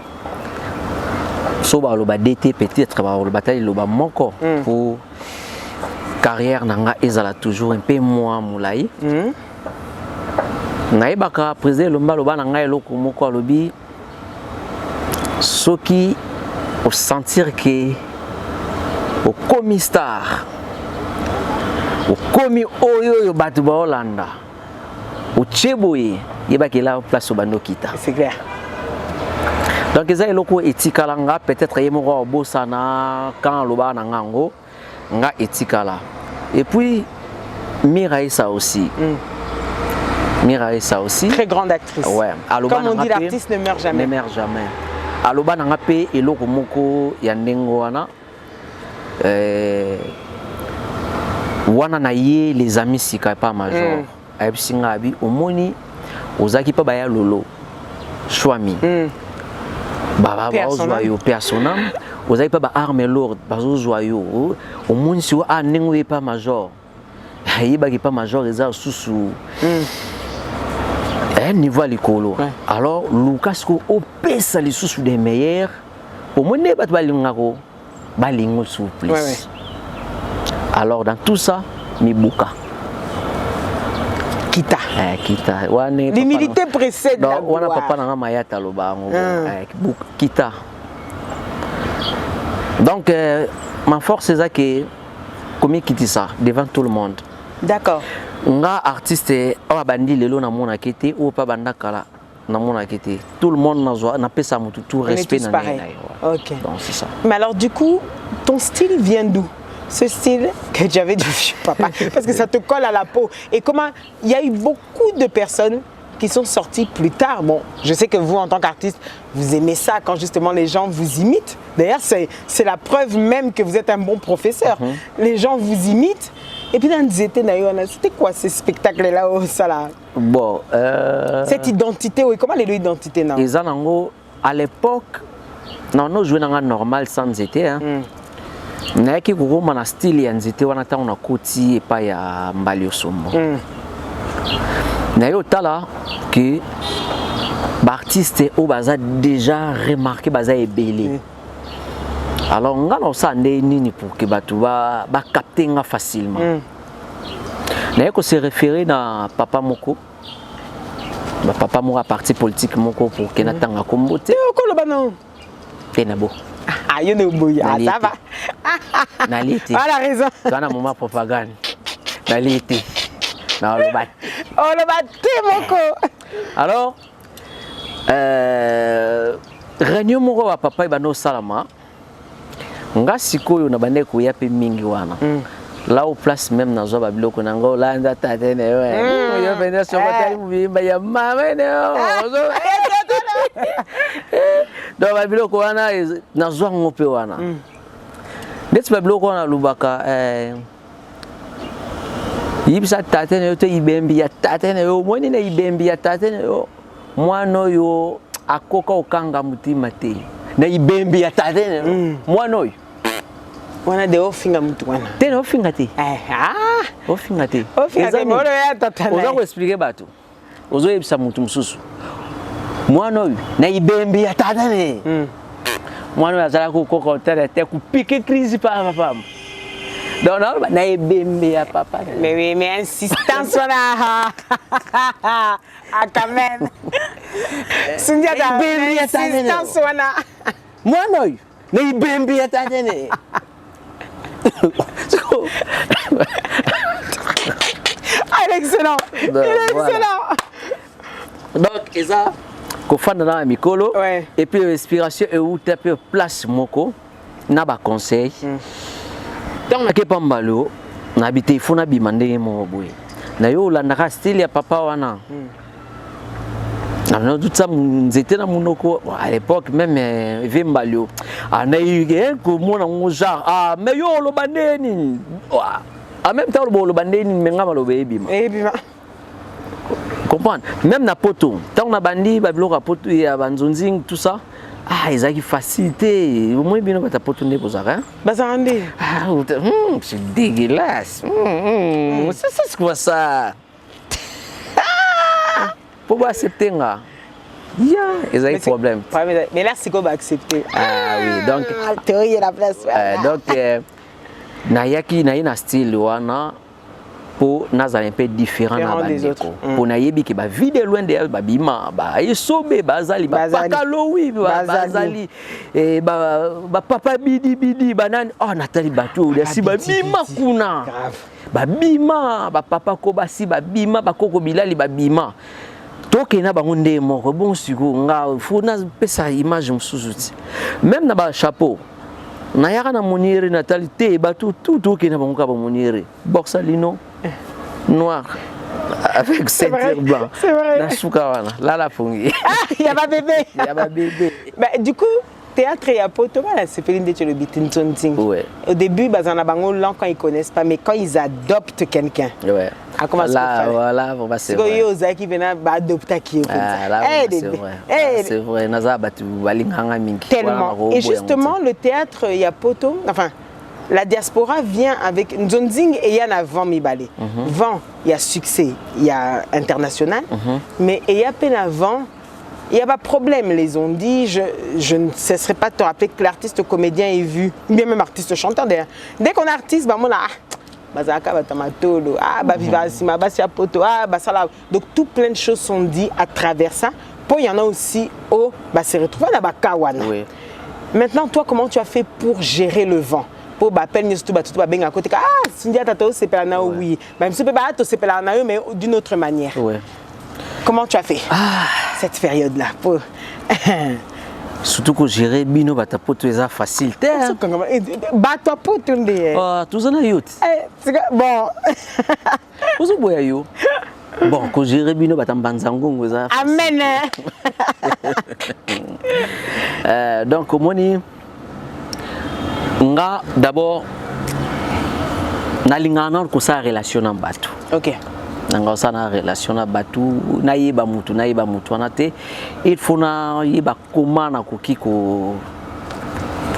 So ba lo ba DT peut-être ba lo bataille lo ba moko pour carrière nanga ezala toujours un peu moins moulai na ibaka président lo mbalo ba nanga eloko moko alobi soki au sentir que au komi star au komi oyo batu ba Hollanda au cheboye yebaki la place au bandokita. C'est clair. Donc ils ont loko etikalanga peut-être yemoko bosana quand loba na ngango nga etikala. Et puis Miraïsa aussi. Miraïsa aussi. Très grande actrice. Ouais. Comme on dit, l'artiste ne meurt jamais. Ne meurt jamais. Aloba na ngape eloko moko ya ndengo wana. Wana na ye les amis sika pas major. Abisinga abi omoni ozaki pa baya lolo. Chouami. Baba joyeux personnel vous avez pas ba arme lourde bazo joyeux au monde si a nengo pas major yiba ki pas major eza susu niveau likolo alors Lucas ko opesa li susu des meilleurs au monde ne bat balingako balingo sous plus alors dans tout ça Mibuka Kita Kita. L'humilité précède la gloire. Wana papa nanga mayata loba ngo. Kita. Donc ma force c'est ça que comment quitter ça devant tout le monde. D'accord. Nga artiste o bandi lelo na mona kete ou pas banda kala na mona kete. Tout le monde n'a pas ça tout respect na ngai. OK. Donc c'est ça. Mais alors du coup, ton style vient d'où? Ce style que tu avais du papa, parce que ça te colle à la peau. Et comment il y a eu beaucoup de personnes qui sont sorties plus tard. Bon, je sais que vous, en tant qu'artiste, vous aimez ça quand justement les gens vous imitent. D'ailleurs, c'est la preuve même que vous êtes un bon professeur. Les gens vous imitent. Et puis dans c'était quoi ces spectacles-là au Sala? Bon, cette identité, oui, comment l'identité là? À l'époque, nous jouions normal sans été. Nayaki kugoma na style ya nzete wana ta on a koti et pas ya mbali osombo. Nayo tala que l'artiste au baza déjà remarqué baza ebélé. Alors on a ça nini pour que batu ba capter nga facilement. Nayako se référer na papa moko. Ba papa moko parti politique moko pour que natanga kombote. Ko lo banon. Tenabo. Ah, il y a une ça va. Naliti. Ah, la raison. Tu as un moment propagande. Naliti. Non, le bat. Oh, le bat, moko. Alors, réunion moko wa papa ibano salama. Nga sikoyo na bande ko yape mingi wana. Là au place même na zo babiloko na ngo landa tatene we. Yo venir sur batali mubimba ya mama ne. Donc babiloko wana na zo ngope wana. Neti babiloko wana lubaka yibisa tatene yo te ibembi ya tatene yo moni na ibembi ya tatene yo mwana yo akoka okanga mutima te na ibembi ya tatene mwana yo wana de ofinga mutu wana tena ofinga te ofinga te molo ya tatana ozo ko expliquer bato ozo yebisa mutu mususu mwana yo na ibembi ya tatene mwana yo azala ko koka otele te ku piquer crise pa papa. Donc, non, na ebembe ya papa. Mais oui, mais insistance là. Ah, quand même. Sundia da insistance wana. Mwana yo, na ebembe ya tatene. Excellent. Excellent. Donc, ça, qu'on fait dans la mikolo, et puis l'inspiration est où tu peux place moko, na ba conseil. Tant que pambalo na habité il faut na bimande mo boy na yo la na style ya papa wana na tout ça nzete na munoko à l'époque même vimbalio ana yige ko mona ngoja mais yo lo bandeni en même temps lo bandeni menga lo bebima comprendre même na poto tant na bandi ba bloka poto ya banzonzing tout ça. Ils ont facilité. Au moins, bien, on va t'apporter pour ça. C'est dégueulasse. C'est quoi ça? Pour accepter, ils ont un problème. Mais là, c'est qu'on va accepter. Ah oui, donc. La théorie est la place. Donc, Nayaki, Naïna style, pour nous un peu différent des autres. Pour nayebi que ba vide loin de ba bima ba esobe bazali ba pakalowi bazali ba papa bidi banane Nathalie Bato si ba bima kuna ba bima ba papa ko basi ba bima ba koko bilali ba bima toke na bango nde moko bon siko nga faut na pesa image musuzuti même na ba chapeau na yaka na monire Nathalie te ba tout toke na bango ka ba monire borsalino noir avec ceinture blanc. C'est vrai. Là la fungi. Il y a pas bébé. Il y a pas bébé. Du coup, théâtre et apoto, c'est Féline de Tcholobitin. Ouais. Au début, Bazanabango, quand ils connaissent pas, mais quand ils adoptent quelqu'un. Ouais. Là, voilà, c'est vrai. C'est vrai. Tellement. Et justement, le théâtre et apoto, enfin. La diaspora vient avec Nzonzing et Yana Van Mibale. Van, il y a succès, il y a international, mais il y a peine avant, il n'y a pas de problème. Les ont dit, je ne cesserai pas de te rappeler que l'artiste comédien est vu, bien même artiste chanteur d'ailleurs. Dès qu'on est artiste, bah, bazaka batamatolo, ah ba vivasima, basia poto, ah basala. Donc tout plein de choses sont dites à travers ça. Pour il y en a aussi au bah se retrouver dans bakawana. Oui. Maintenant toi comment tu as fait pour gérer le vent? Pour bapel ni tout ba benga côté ah sindia tato c'est pas na oui. Même si pas to c'est pas na mais d'une autre manière. Oui. Comment tu as fait cette période là pour surtout que gérer bino batapoto eza facile terre. Batapoto ndé. Ah, tout ça na youth. Bon. Ozo boya yo. Bon, que gérer bino batambanzango eza. Amen. Donc moni nga d'abord nalingana ko sa relation na batu. OK. Nanga sa na relation na batu na yeba mutu anate il faut na yeba komana koki ko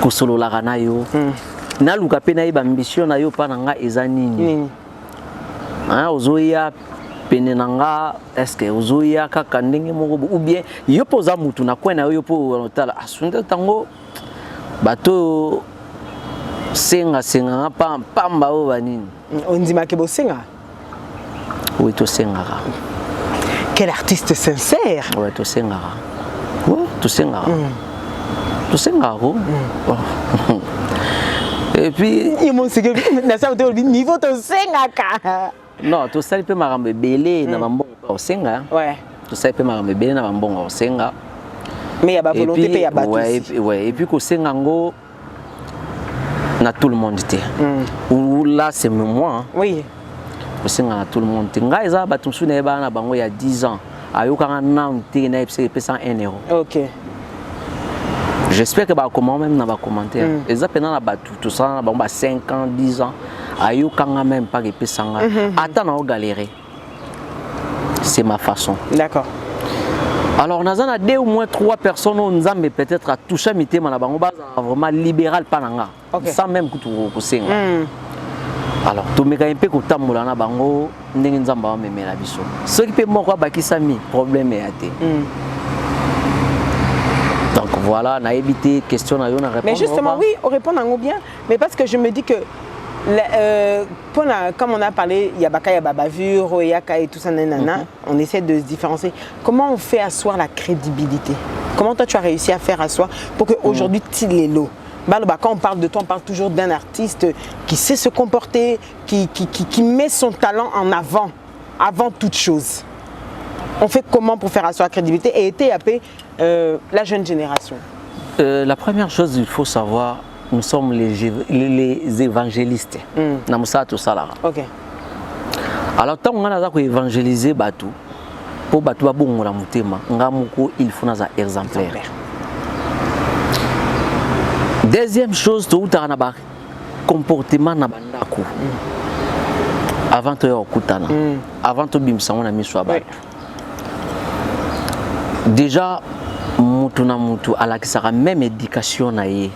solola kana yo. Na luka pe na yeba ambition na yo pa nanga eza nini. Ozoya pene nanga est-ce que ozoya kaka ndenge moko ou bien yo poza mutu na kwena yo po tala asunda tango bato senga pamba o banini. On dit ma kebo senga. Oui, to sengara. Quel artiste sincère. Oui, to sengara. Oui, to sengara. To sengara. Et puis il m'a dit que niveau to senga. Non, to sali pe marambe belé na bambongo senga. Ouais. To sali pe marambe belé na bambongo senga. Mais il y a pas volonté pe y a pas. Ouais, et puis ko senga ngo na tout le monde était. Ou là c'est moi. Oui. Senga tout le monde. Nga eza batum suna ba na bango ya 10 ans. Ayoka na nté na epse pesa 1 euro. OK. J'espère que ba comment même na ba commentaire. Eza pena na batu tout ça na bango ba 5 ans, 10 ans. Ayoka même pas pesa nga. Attends na galérer. C'est ma façon. D'accord. Alors nous avons 2 ou moins 3 personnes on nzambe peut-être à toucher mité na bango ba vraiment libéral pananga. Sans même ko senga. Alors, tout le monde peut tambola na bango ndenge nzamba wa memela biso. Ce qui peut moko bakisa mi problème est até. Donc voilà, na évité question na yo na répondre. Mais justement oui, on répond en bien, mais parce que je me dis que comme on a parlé, il y a baka, il y a babavure, yaka et tout ça nanana, on essaie de se différencier. Comment on fait asseoir la crédibilité? Comment toi tu as réussi à faire asseoir pour que aujourd'hui Tilélo quand on parle de toi, on parle toujours d'un artiste qui sait se comporter, qui met son talent en avant toute chose. On fait comment pour faire asseoir la crédibilité et étayer la jeune génération? La première chose, il faut savoir, nous sommes les évangélistes. OK. Alors, tant qu'on a évangélisé Batou, pour Batou Babou la Moutema, il faut un exemplaire. Deuxième chose, tu as un comportement na bandako. Avant de okutana, avant de bimsa on a mis sur Batou. Déjà, mutu na mutu alakisaka même éducation na ye.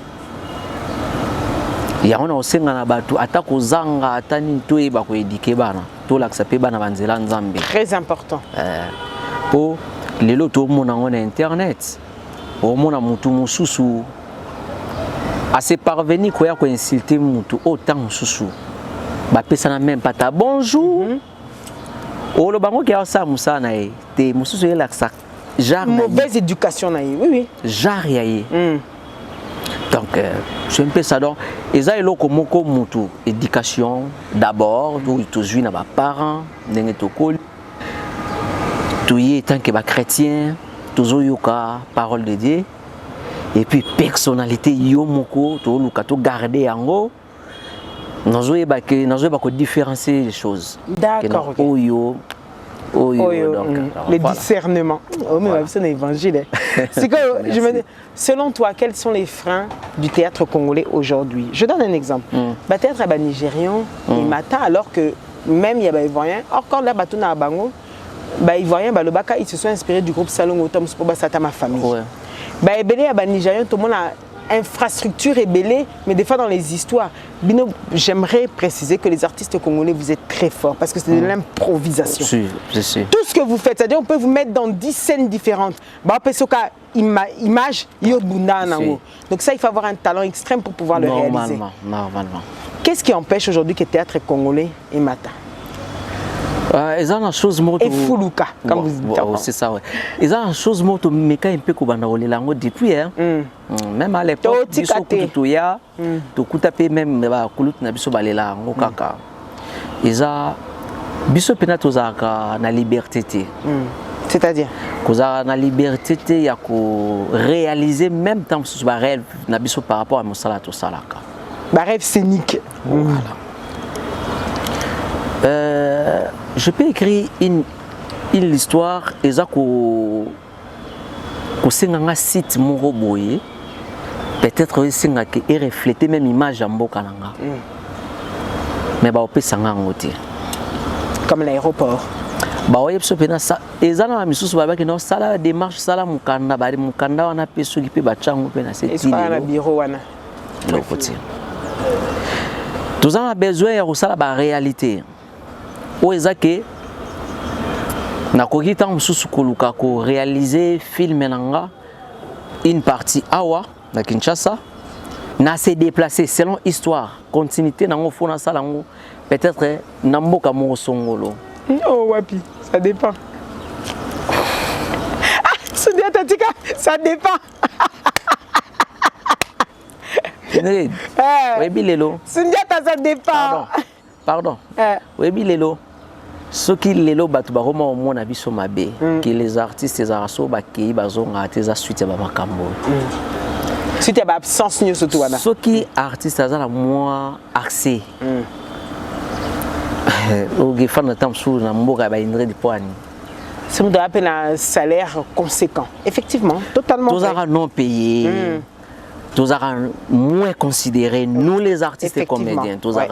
Ya on a osenga na Batou atako zanga atani to yeba ko éduquer bana. To lakisa pe bana banzela nzambe. Très important. Pour les loto mona on internet. Au mona mutu mususu à se parvenir quoi ko insulter mutu autant susu ba pesa même pas ta bonjour o lo bango ki asa musana e te mususu yela sa genre mauvaise éducation na oui oui genre yaye donc je un peu ça donc eza eloko moko mutu éducation d'abord do to jui na ba parents ndenge to kol to y tant que ba chrétien toujours yoka parole de Dieu. Et puis personnalité yomoko to lukato garder yango nazoye ba ko différencier les choses. D'accord. Oyo donc le discernement. Oh mais c'est un évangile. C'est que je me dis, selon toi quels sont les freins du théâtre congolais aujourd'hui? Je donne un exemple. Le théâtre nigérian il matin alors que même il y a des Ivoiriens encore là batuna bango ba Ivoiriens ba lobaka ils se sont inspirés du groupe Salongo Tom pour basata ma famille. Bah ebele ya ba Nigériens tout le monde infrastructure est belle, mais des fois dans les histoires. Bino, j'aimerais préciser que les artistes congolais, vous êtes très forts parce que c'est de l'improvisation. Je sais. Tout ce que vous faites, c'est-à-dire on peut vous mettre dans 10 scènes différentes. Image, donc ça, il faut avoir un talent extrême pour pouvoir le réaliser. Normalement. Qu'est-ce qui empêche aujourd'hui que le théâtre congolais et Mata ils ont une chose et Fuluka, comme vous dites. C'est ça, ouais. Ils ont une chose moto mais quand un peu comme depuis même à l'époque même ils ont biso penato za na liberté. C'est-à-dire kozala na liberté te ya ko réaliser même temps sur ba rêve na biso par rapport à mosala to salaka. Ba rêve scénique. Voilà. Je peux écrire une histoire et ça ko senga site moko boye peut-être senga que et refléter même image en mboka nanga. Mais ba opesanga ngote. Comme l'aéroport. Bah oui, parce que ça, les gens qui sont là, qui ça la démarche, ça la mukanda, bari mukanda wana peso qui peut bachango pe na cette île. Et bureau wana. Le côté. Tous on a besoin de ça la réalité. O ezake na kokita mususu koluka ko réaliser film nanga une partie awa na Kinshasa na se déplacer selon histoire, continuité nango fona ça lango peut-être na mboka mo songolo. Oh wapi, ça dépend. Soudia Tatika, ça dépend. Oui, bilelo. Soudia ça dépend. Pardon. Oui, bilelo. Ce qui lelo batu ba roma au mona biso mabe que les artistes les araso ba ki bazonga teza suite ba makambo. Suite ba absence nyo surtout wana. Ce qui artiste azala moi accès. Ça me rappelle un salaire conséquent. Effectivement, totalement. Tous auront non payés, tous auront moins considérés, nous les artistes et comédiens, tous auront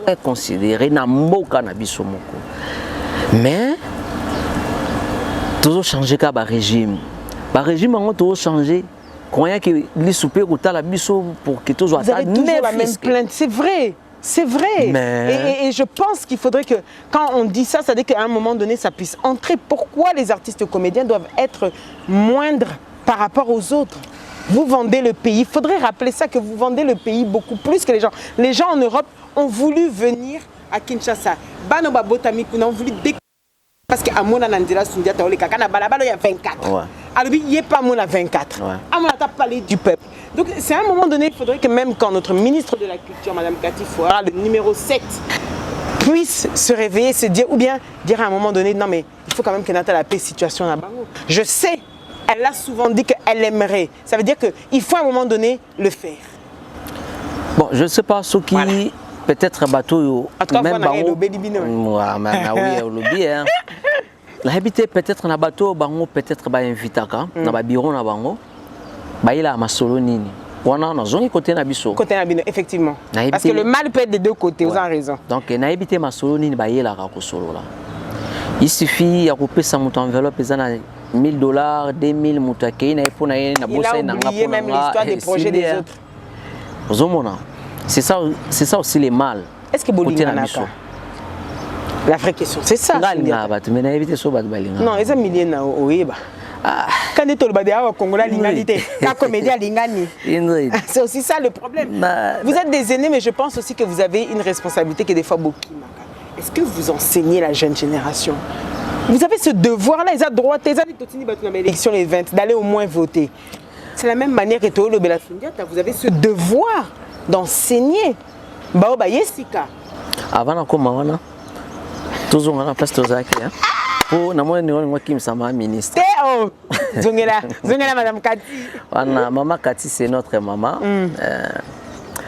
moins considérés, na mboka na biso moko. Mais, tous ont changé ka ba régime. Ba régime on tous changé. Croyant que les soupers ou la biso pour que tous vous avez toujours la même plainte, c'est vrai. C'est vrai. Mais... Et je pense qu'il faudrait que, quand on dit ça, ça veut dire qu'à un moment donné, ça puisse entrer. Pourquoi les artistes comédiens doivent être moindres par rapport aux autres? Vous vendez le pays. Il faudrait rappeler ça, que vous vendez le pays beaucoup plus que les gens. Les gens en Europe ont voulu venir à Kinshasa. Bano Babotami, on a voulu découvrir. Parce qu'à Mona Nandira Sundia Taole Kakana Balabalo, il y a 24. Ouais. Alors, il n'y a pas Mona 24. Ouais. À Mona, tu as parlé du peuple. Donc, c'est à un moment donné, il faudrait que même quand notre ministre de la Culture, Mme Cathy Fouara, le numéro 7, puisse se réveiller, se dire, ou bien dire à un moment donné, non mais il faut quand même que Nata la paix situation à Bango. Je sais, elle a souvent dit qu'elle aimerait. Ça veut dire qu'il faut à un moment donné le faire. Bon, je ne sais pas ce qui... Voilà. Peut-être bateau même bango la habité peut-être na bateau bango peut-être ba invitaka na ba bureau na bango ba ila masolo nini wana na zone côté na biso effectivement parce que le mal peut être des deux côtés, vous avez raison. Donc na habité masolo nini ba ila ka ko solo là il suffit ya couper sa montant enveloppe ezana $1000 2000 mutake na epona na bossa na nga pour même l'histoire des projets des autres. Ozomona. C'est ça aussi les mal. Est-ce que Bolinga Naka? La vraie question, c'est ça. Non, ils ont milliers na oeba. Quand tu es au Congo, la comédie à Lingani. C'est aussi ça le problème. Vous êtes des aînés, mais je pense aussi que vous avez une responsabilité qui est des fois beaucoup. Est-ce que vous enseignez la jeune génération? Vous avez ce devoir-là, ils ont droit, l'élection les 20, d'aller au moins voter. C'est la même manière que Tolo Belasundiata, vous avez ce devoir d'enseigner. Baoba Yesika. Avant de commencer, toujours on a place de Zaki. Pour na moi ni qui me sama ministre. Oh, zongela madame Cathy. Wana maman Cathy c'est notre maman.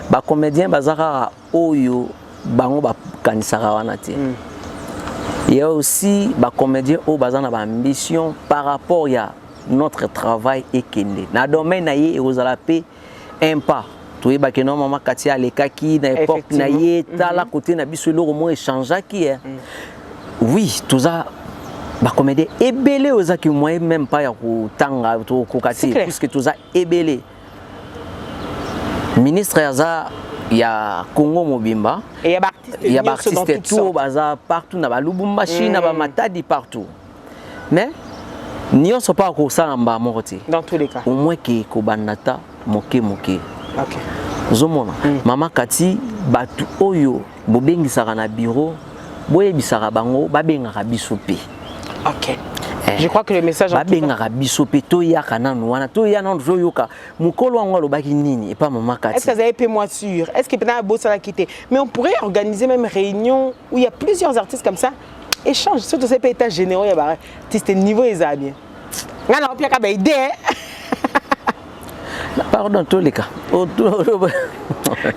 Ba comédien bazaka oyo bango ba kanisaka wana te. Il y a aussi ba comédien au bazana ba ambition par rapport à notre travail et kende. Na domaine na ye ozala pe un pas. Oui, bah que non, maman Katia à l'écaki, na époque na yé, ta la côté na biso le moins échangeant qui est. Oui, tout ça, bah comédie ébélé aux acquis moi même pas ya ku tanga to ku Katia puisque tout ça ébélé. Ministre Yaza, il y a Congo Mobimba. Et il y a artistes tout baza partout na ba Lubumbashi na ba Matadi partout. Mais n'y sont pas encore ça en bas morti. Dans tous les cas. Au moins que kobanata moke. OK. Zomona Mama Kati batu oyo bobengi saka na bureau boye bisaka bango babengaka biso pe. OK. Je crois que le message babengaka biso pe to yaka nanu wana to ya nanu yoka mukolo wango lobaki nini et pas Mama Kati. Est-ce que vous avez été moi sûr? Est-ce que peut-être boss la quitter? Mais on pourrait organiser même réunion où il y a plusieurs artistes comme ça. Échange surtout ces états généraux il y a artistes niveau ils a bien. Ngana opia ka ba idée. Pardon, tous les cas.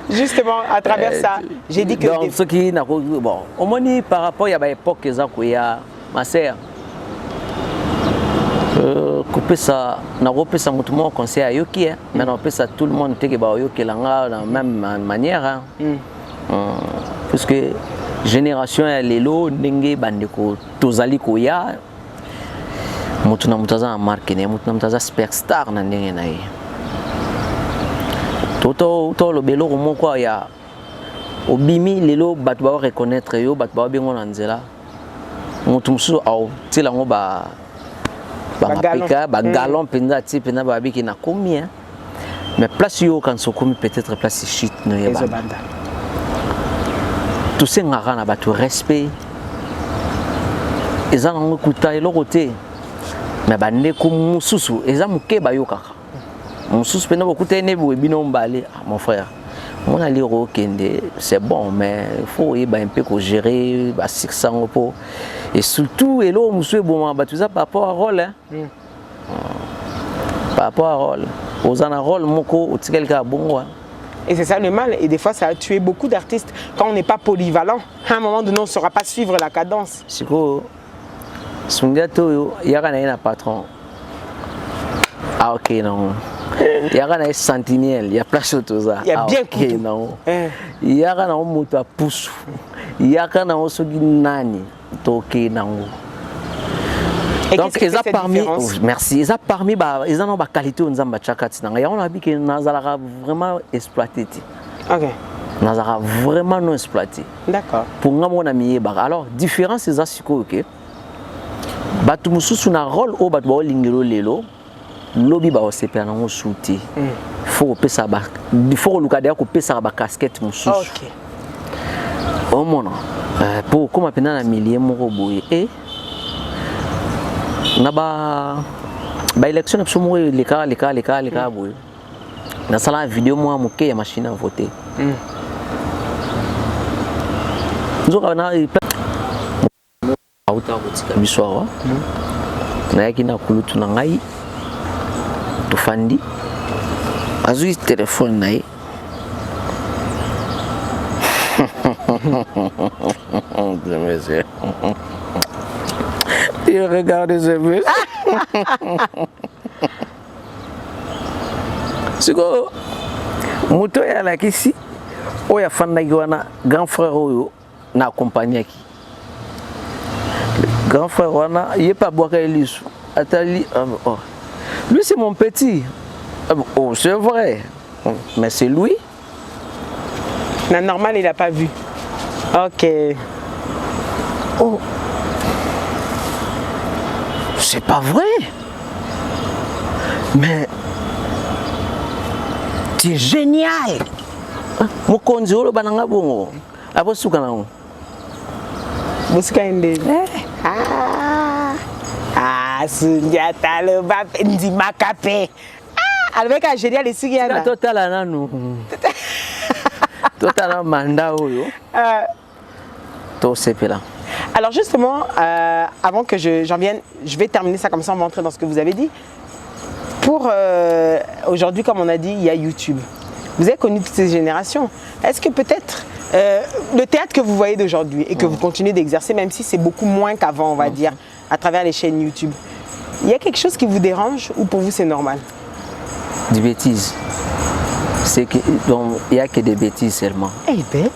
Justement, à travers ça, j'ai dit que... Donc, ce qui n'a pas... Bon, au moins, par rapport à l'époque, il y a ma sœur. Couper ça, n'a pas ça tout le monde conseil à Yoki, mais on peut ça tout le monde était Yoki de la même manière. Puisque génération elle est là, n'engage bandeko tozali koya, mutuna mutaza marque ne, mutuna mutaza superstar na ndenge na ye. Toto le belo romo quoi ya obimi lelo batu ba reconnaître yo batu ba bengo na nzela mutu musu au tilango ba mapika ba galon penza ti pena ba biki na combien mais place yo quand so komi peut-être place shit no ya ba tout ce ngara na batu respect ezana ngokuta eloko te mais bande ko mususu eza muke ba yo kaka mon suspend beaucoup de mon frère. Mon allé au Kende, c'est bon, mais il faut un peu gérer, 600 euros. Et surtout, et là, monsieur, bon, tout ça par rapport à rôle. Par rapport à rôle. Aux en rôle, mon co, quelqu'un bon. Et c'est ça le mal. Et des fois, ça a tué beaucoup d'artistes. Quand on n'est pas polyvalent, à un moment donné, on ne saura pas suivre la cadence. C'est quoi? Il y a un patron. Ah, ok, non. Il y a un sentinelle, il y a place de tout ça. Il y a bien okay, non. Il y a un moto à pousse. Il y a un osso qui nani. Toké non. Donc ils ont parmi merci, ils ont parmi ils ont qualité on zamba chakati nanga. On a dit que nazala vraiment exploité. OK. Nazala vraiment non exploité. D'accord. Pour nga mon ami alors différence c'est ça siko OK. Batu mususu na rôle au batu ba lingelo lelo. Lobby ba osepela na souti faut pesa ba il faut luka d'ailleurs ko pesa ba casquette mususu. OK. Au mona pour comme pena na millier moko boye et na ba élection na somo le cas boye na sala vidéo moi moke ya machine à voter nzoka na auta botika biswa na yakina kulutu na ngai Tufandi azui téléphone nae il regarde ce bus c'est quoi moto ya la kisi oya fanda wana grand frère oyo na accompagner qui grand frère wana il est pas boire elisu atali oh. Lui, c'est mon petit. Oh, c'est vrai. Mais c'est lui. La normale, il n'a pas vu. OK. Oh. C'est pas vrai. Mais tu es génial. Mon conjo, le bananga bongo. Abo suka nango. Musika ende. Sundiata le bab ndima kapé. Avec un génial ici il y a total ananu. Total manda oyo. To sepela. Alors justement avant que j'en vienne, je vais terminer ça comme ça on va entrer dans ce que vous avez dit. Pour aujourd'hui comme on a dit, il y a YouTube. Vous avez connu toutes ces générations. Est-ce que peut-être le théâtre que vous voyez d'aujourd'hui et que vous continuez d'exercer même si c'est beaucoup moins qu'avant on va dire à travers les chaînes YouTube. Il y a quelque chose qui vous dérange ou pour vous c'est normal? Des bêtises. C'est que donc il n'y a que des bêtises seulement. Eh ben.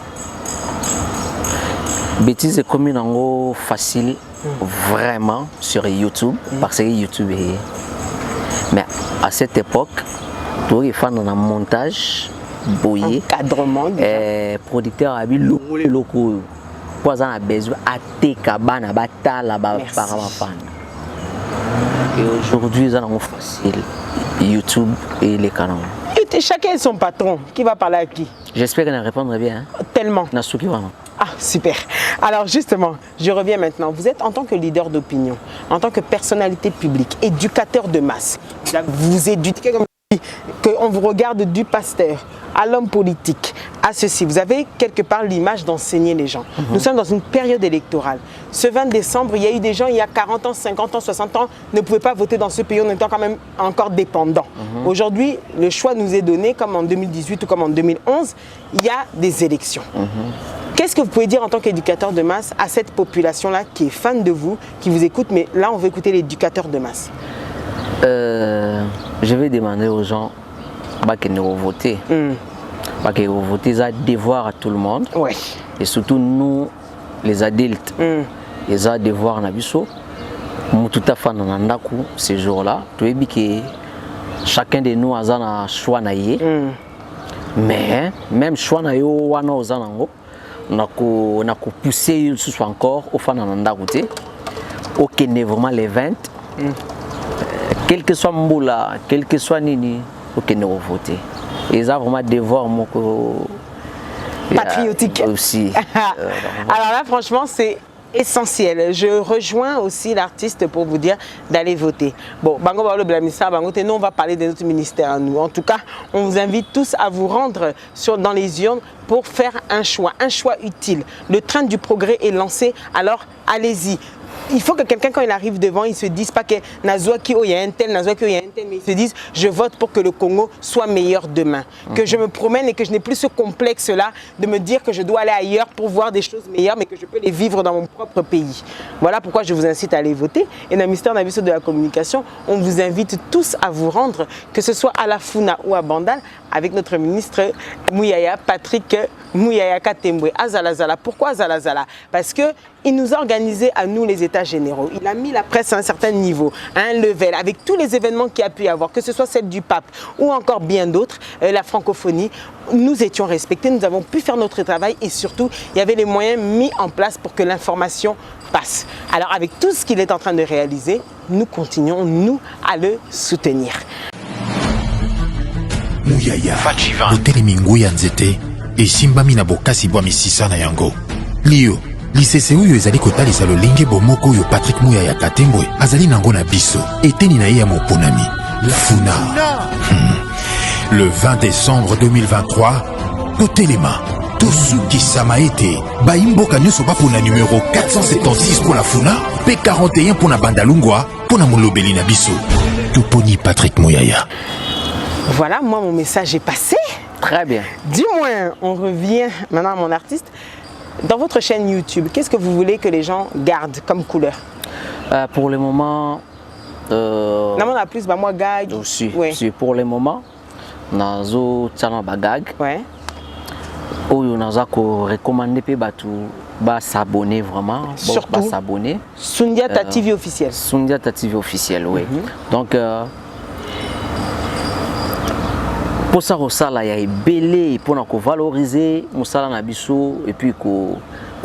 Bêtises est comme une angle facile vraiment sur YouTube parce que YouTube est. Mais à cette époque, tout est fait dans un montage boyé. Encadrement. Producteur a vu le loco. Quoi ça a besoin à Tekabana, Batala, Parafan. Et aujourd'hui, ça est facile. YouTube et les canaux. Et chacun est son patron. Qui va parler à qui? J'espère qu'elle répondra bien. Hein? Tellement. Nasuki vraiment. Ah, super. Alors justement, je reviens maintenant. Vous êtes en tant que leader d'opinion, en tant que personnalité publique, éducateur de masse. Vous éduquez comme qu'on vous regarde du pasteur à l'homme politique, à ceci. Vous avez quelque part l'image d'enseigner les gens. Nous sommes dans une période électorale. Ce 20 décembre, il y a eu des gens, il y a 40 ans, 50 ans, 60 ans, ne pouvaient pas voter dans ce pays en étant quand même encore dépendants. Aujourd'hui, le choix nous est donné, comme en 2018 ou comme en 2011, il y a des élections. Qu'est-ce que vous pouvez dire en tant qu'éducateur de masse à cette population-là qui est fan de vous, qui vous écoute, mais là, on veut écouter l'éducateur de masse? Je vais demander aux gens qu'ils vont voter. Qu'ils vont voter, c'est un devoir à tout le monde. Ouais. Et surtout nous, les adultes. Ils ont un devoir à nous. Tout à fait dans ces jours-là. Tu vois que chacun de nous a un choix. Mais même choix, on a poussé encore au fan de ok, vraiment les 20. Quel que soit Mboula, quel que soit Nini, ok, nous voter. Ils ont vraiment devoir patriotique aussi. Alors là, franchement, c'est essentiel. Je rejoins aussi l'artiste pour vous dire d'aller voter. Bon, Bango Baolo Blamissa, Bango, nous on va parler de notre ministère à nous. En tout cas, on vous invite tous à vous rendre dans les urnes pour faire un choix utile. Le train du progrès est lancé, alors allez-y. Il faut que quelqu'un, quand il arrive devant, il ne se dise pas que Nazouaki, il y a un tel, Nazouaki, il y a un tel, mais il se dise je vote pour que le Congo soit meilleur demain. Que je me promène et que je n'ai plus ce complexe-là de me dire que je dois aller ailleurs pour voir des choses meilleures, mais que je peux les vivre dans mon propre pays. Voilà pourquoi je vous incite à aller voter. Et dans le ministère de la Communication, on vous invite tous à vous rendre, que ce soit à la Funa ou à Bandal, avec notre ministre Mouyaya, Patrick Mouyaya Katembwe, à Zalazala. Pourquoi Zalazala? Parce qu'il nous a organisé à nous les États généraux. Il a mis la presse à un certain niveau, à un level, avec tous les événements qu'il y a pu y avoir, que ce soit celle du pape ou encore bien d'autres, la francophonie. Nous étions respectés, nous avons pu faire notre travail et surtout, il y avait les moyens mis en place pour que l'information passe. Alors avec tout ce qu'il est en train de réaliser, nous continuons, nous, à le soutenir. Mouyaya, botelemi nguya nzete esimbami na bokasi bwa misisa na yango. Lio lisese oyo ezali kotalisa lolenge bomoko oyo Patrick Mouyaya Katembwe azali nango na biso eteni na ye ya moponami Funa. Le 20 décembre 2023, totelema tosukisama ete baimboka nyonso bapona numéro 476 pour la Funa P41 pour na Bandalungwa pour na molobeli na biso toponi Patrick Mouyaya. Voilà, moi mon message est passé. Très bien. Du moins, on revient maintenant à mon artiste. Dans votre chaîne YouTube, qu'est-ce que vous voulez que les gens gardent comme couleur? Pour le moment... Non, on a plus, bah moi gag. Aussi, ouais. Pour le moment, nazo tchana bagag. Ouais. Oyo naza ko recommander pe batu ba s'abonner vraiment. Surtout. Ba s'abonner. Sundiata TV officiel. Sundiata TV officiel, oui. Donc pour ça il y a belé pour nous valoriser musala na biso et puis ko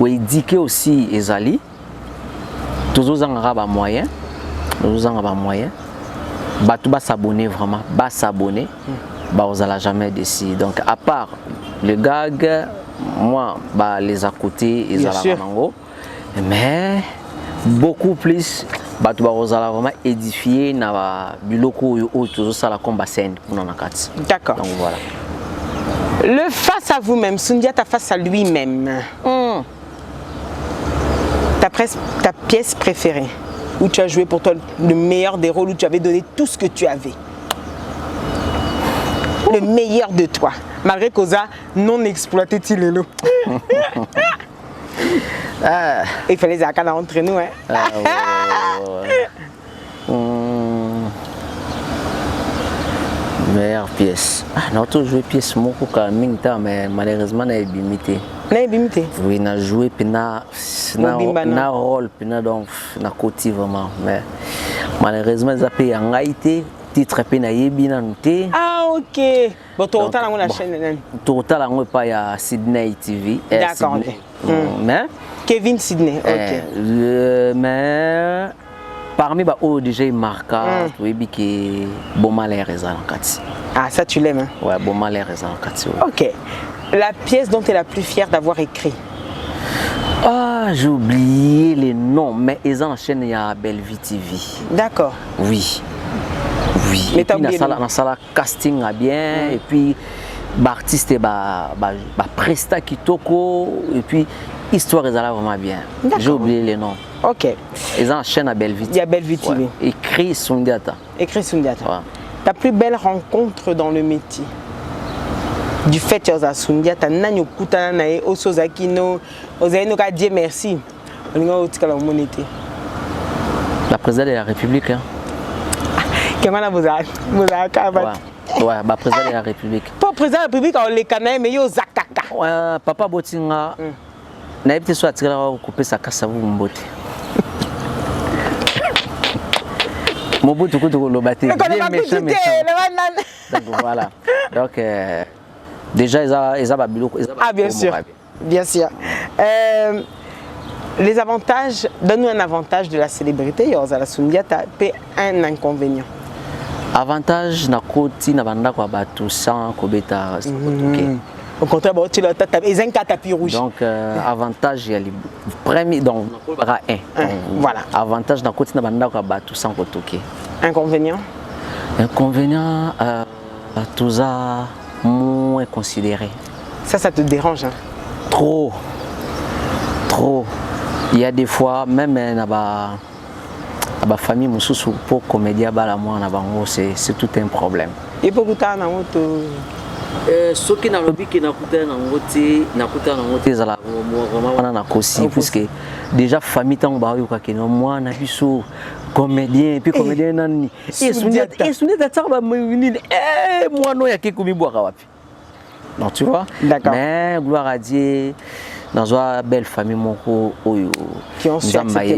éduquer aussi ezali. Toujours en ba moyen. Nous avons un moyen. Batu ba s'abonner vraiment, ba s'abonner. Bah on n'allait jamais décider. Donc à part le gag, moi bah les à côté ils allaient vraiment. Mais beaucoup plus bah tu vas vraiment édifier na biloko ou toujours ça la combat scène pour nous nakati. D'accord. Donc voilà. Le face à vous-même, Sundiata face à lui-même. Ta pièce préférée, où tu as joué pour toi le meilleur des rôles, où tu avais donné tout ce que tu avais. Le meilleur de toi, malgré Koza non exploité Tilelo. Il fallait Zakana entre nous. Hein. Meilleure pièce. On a toujours joué pièce moko ka minta mais malheureusement na limité. Na limité. Oui, na joué pina na rôle pina donc na côté vraiment mais malheureusement ça paye en Haïti titre pe na yebi na nté. Ah ok. Bon, total, on a la chaîne. Total, on pas il y a Sydney TV. D'accord, ok. Mais Kevin Sydney, ok. Mais parmi les DJ marquants, oui, qui bon malheur est Ah, ça tu l'aimes, hein? Ouais, bon malheur est ok. La pièce dont tu es la plus fière d'avoir écrit? Ah, j'ai oublié les noms, mais ils ont la chaîne, il y a Bellevue TV. D'accord. Oui. Oui. Mais Et puis, dans la salle casting a bien, et puis, l'artiste est presta kitoko, et puis, histoire est vraiment bien. J'ai oublié les noms. Ok. Ils ont la chaîne à Bellevue. Il y a Bellevue TV. Ouais. Écrit Sundiata. Écrit Sundiata. Ouais. Ta plus belle rencontre dans le métier? Du fait que tu as Sundiata, nani okutana nae osozakino, ozaino ka Dieu merci. Olinga otikala monete. La présidente de la République. Hein. Comment la vous avez ouais, la présidente de la République. Pas président de la République, on les canais, mais yo zakaka. Ouais, papa Botinga. Na été soit tiré couper sa casse à vous mbote. Mon bout de coup de le battre. Donc voilà. Donc déjà ils ont bilo. Ah bien sûr. Bien sûr. Les avantages, donne-nous un avantage de la célébrité, Yoza la Sundiata, et un inconvénient. Avantage na koti na banda kwa batu sans kobeta. Au contraire, tu as un tapis rouge. Donc, avantage, il y a les premiers. Donc, voilà. Avantage, dans le côté de tout sans kotoke. Inconvénient? Inconvénient, tout ça moins considéré. Ça te dérange, hein? Trop. Trop. Il y a des fois, même dans la famille, pour comédien, c'est tout un problème. Et pour ça, ce qui n'a lobby qui n'a coûté puisque déjà famille tant bah que moi na biso comédien puis comédien nani et souvenir d'attarba moi non ya kikomi boire wapi. Donc tu vois, mais gloire à Dieu dans une belle famille moko oyo qui ont su accepter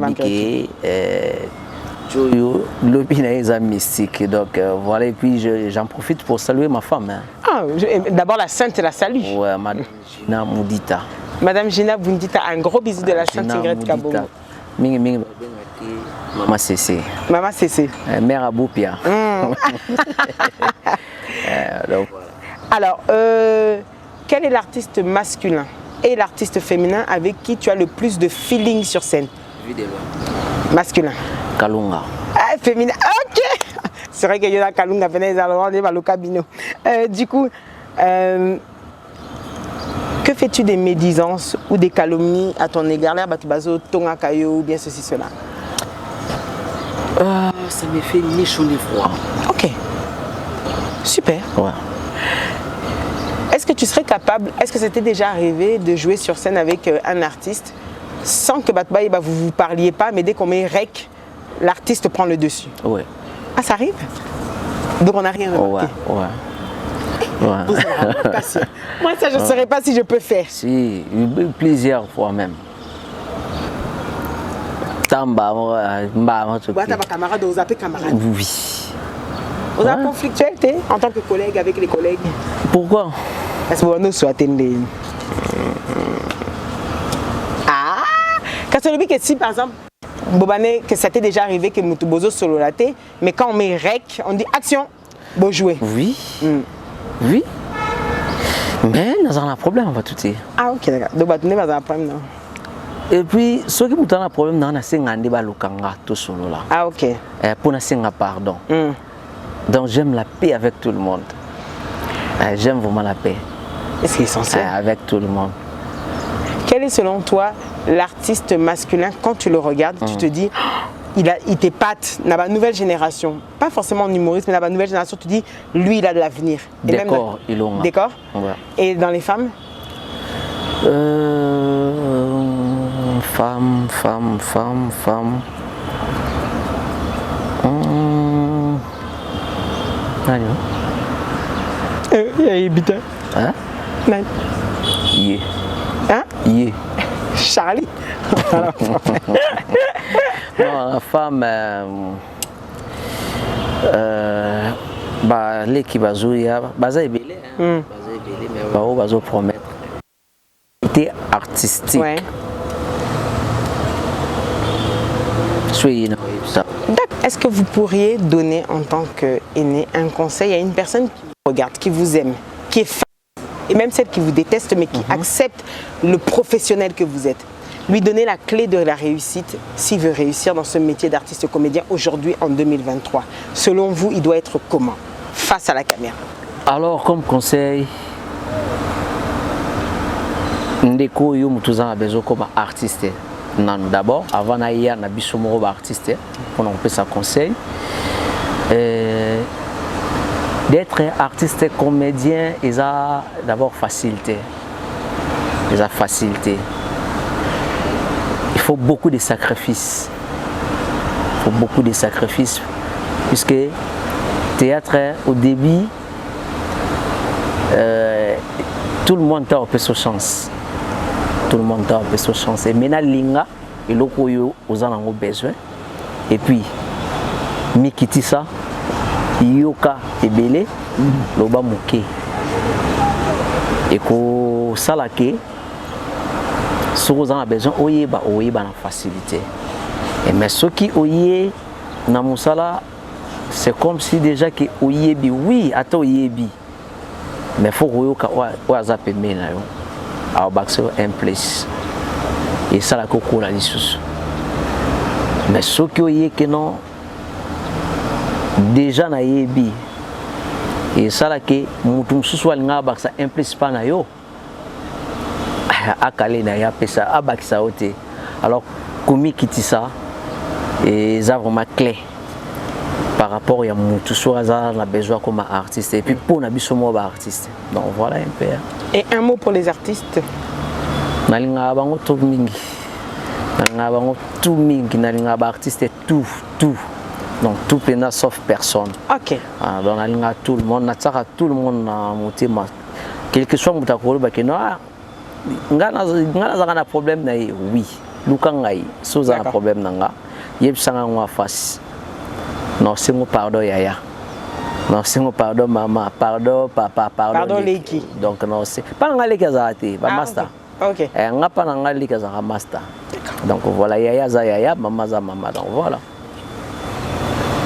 le mystique, donc voilà, et puis j'en profite pour saluer ma femme. Hein. Ah, d'abord la Sainte la salue. Ouais, Madame Gina Moudita. Madame Gina Moudita, un gros bisou de la Sainte Ingrid Kabongo. Maman Cécé. Maman Cécé. Mère Aboupia. Donc, alors, quel est l'artiste masculin et l'artiste féminin avec qui tu as le plus de feeling sur scène? Masculin. Kalunga. Ah, féminin. Ok. C'est vrai qu'il y a Kalunga, le cabinet. Du coup, que fais-tu des médisances ou des calomnies à ton égard? Là, Batubazo, Tonga Kayo ou bien ceci, cela? Ça me fait ni chaud ni froid. Ok. Super. Ouais. Est-ce que tu serais capable, est-ce que c'était déjà arrivé de jouer sur scène avec un artiste sans que vous ne parliez pas, mais dès qu'on met rec, l'artiste prend le dessus? Oui. Ah, ça arrive? Donc on n'a rien remarqué. Ouais. Moi, ça, je ne saurais pas si je peux faire. Si, plusieurs fois même. Tamba, camarade, vous appelez camarade. Oui. Vous avez conflictualité en tant que collègue avec les collègues? Pourquoi? Parce que nous sommes attendus. Ah! Quand on dit que si, par exemple, Bobane, que ça t'est déjà arrivé que Moutubozo solo laté, mais quand on met rec, on dit action, beau jouer. Oui. Oui. Mais nous avons un problème, on va tout dire. Ah, ok, d'accord. Donc, nous avons un problème, non? Et puis, ce qui nous a un problème, c'est que nous avons tout solo là. Ah, ok. Pour nous, c'est un pardon. Donc, j'aime la paix avec tout le monde. J'aime vraiment la paix. C'est essentiel. Avec tout le monde. Quel est selon toi l'artiste masculin, quand tu le regardes, tu te dis, il t'épate, dans la nouvelle génération, pas forcément en humorisme, mais dans la nouvelle génération, tu dis, lui, il a de l'avenir. D'accord, il a. D'accord. Ouais. Et dans les femmes? Femme. Hein? Non. Yeah. Hein? Yeah. Charlie. Non, la femme, Bah les qui bazouya baza ebele hein. Baza ebele mais ba bazo promettre. C'était artistique. Ouais. Ça. Est-ce que vous pourriez donner en tant qu'aîné un conseil à une personne qui vous regarde, qui vous aime, qui est fan, et même celle qui vous déteste mais qui accepte le professionnel que vous êtes? Lui donner la clé de la réussite s'il veut réussir dans ce métier d'artiste comédien aujourd'hui en 2023. Selon vous, il doit être comment face à la caméra? Alors comme conseil, ndeko yo mutuzana bezo comme artiste. D'abord, avant d'aller à Nabisomoro artiste, pour nous faire conseil, d'être artiste comédien, ils ont d'abord facilité. Ils ont facilité. Il faut beaucoup de sacrifices. Il faut beaucoup de sacrifices, puisque théâtre au début, tout le monde a un peu sa chance. Tout le monde a un peu sa chance. Et maintenant, linga, et loko yo aux en ont besoin. Et puis, mikiti ça, yoka ebele, loba muke. Et ko salake, ceux qui ont besoin, oyeba na facilité. Et mais ceux qui oyé na musala, c'est comme si déjà que oyebi, oui, ato oyebi. Mais faut oyoka oazape mena yo. Alors un place et ça la coco la lisusu mais ce qui est que non déjà na yebi et ça la que mutum suswa nga baksa un place pas na yo akale na ya pesa abakisa ote alors komi kiti ça et ça vraiment clé par rapport à mutu soit ça la besoin comme artiste et puis pour na biso mo ba artiste donc voilà un peu. Et un mot pour les artistes? Nalinga bango tout mingi. Nalinga bango tout mingi, nalinga ba artiste tout. Donc tout plein sauf personne. OK. Donc nalinga tout le monde, nataka tout le monde na motema. Quel que soit mutakolo ba que non ngana na problème na oui. Luka ngai, soza na problème nanga. Yebsanga ngwa face. Non, c'est mon pardon yaya. Non, c'est mon pardon maman, pardon papa, pardon Leki. Donc non, c'est pas un Leki azati, ba master. OK. Et on n'a pas un Leki azara master. Donc voilà, yaya za yaya, maman za maman. Donc voilà.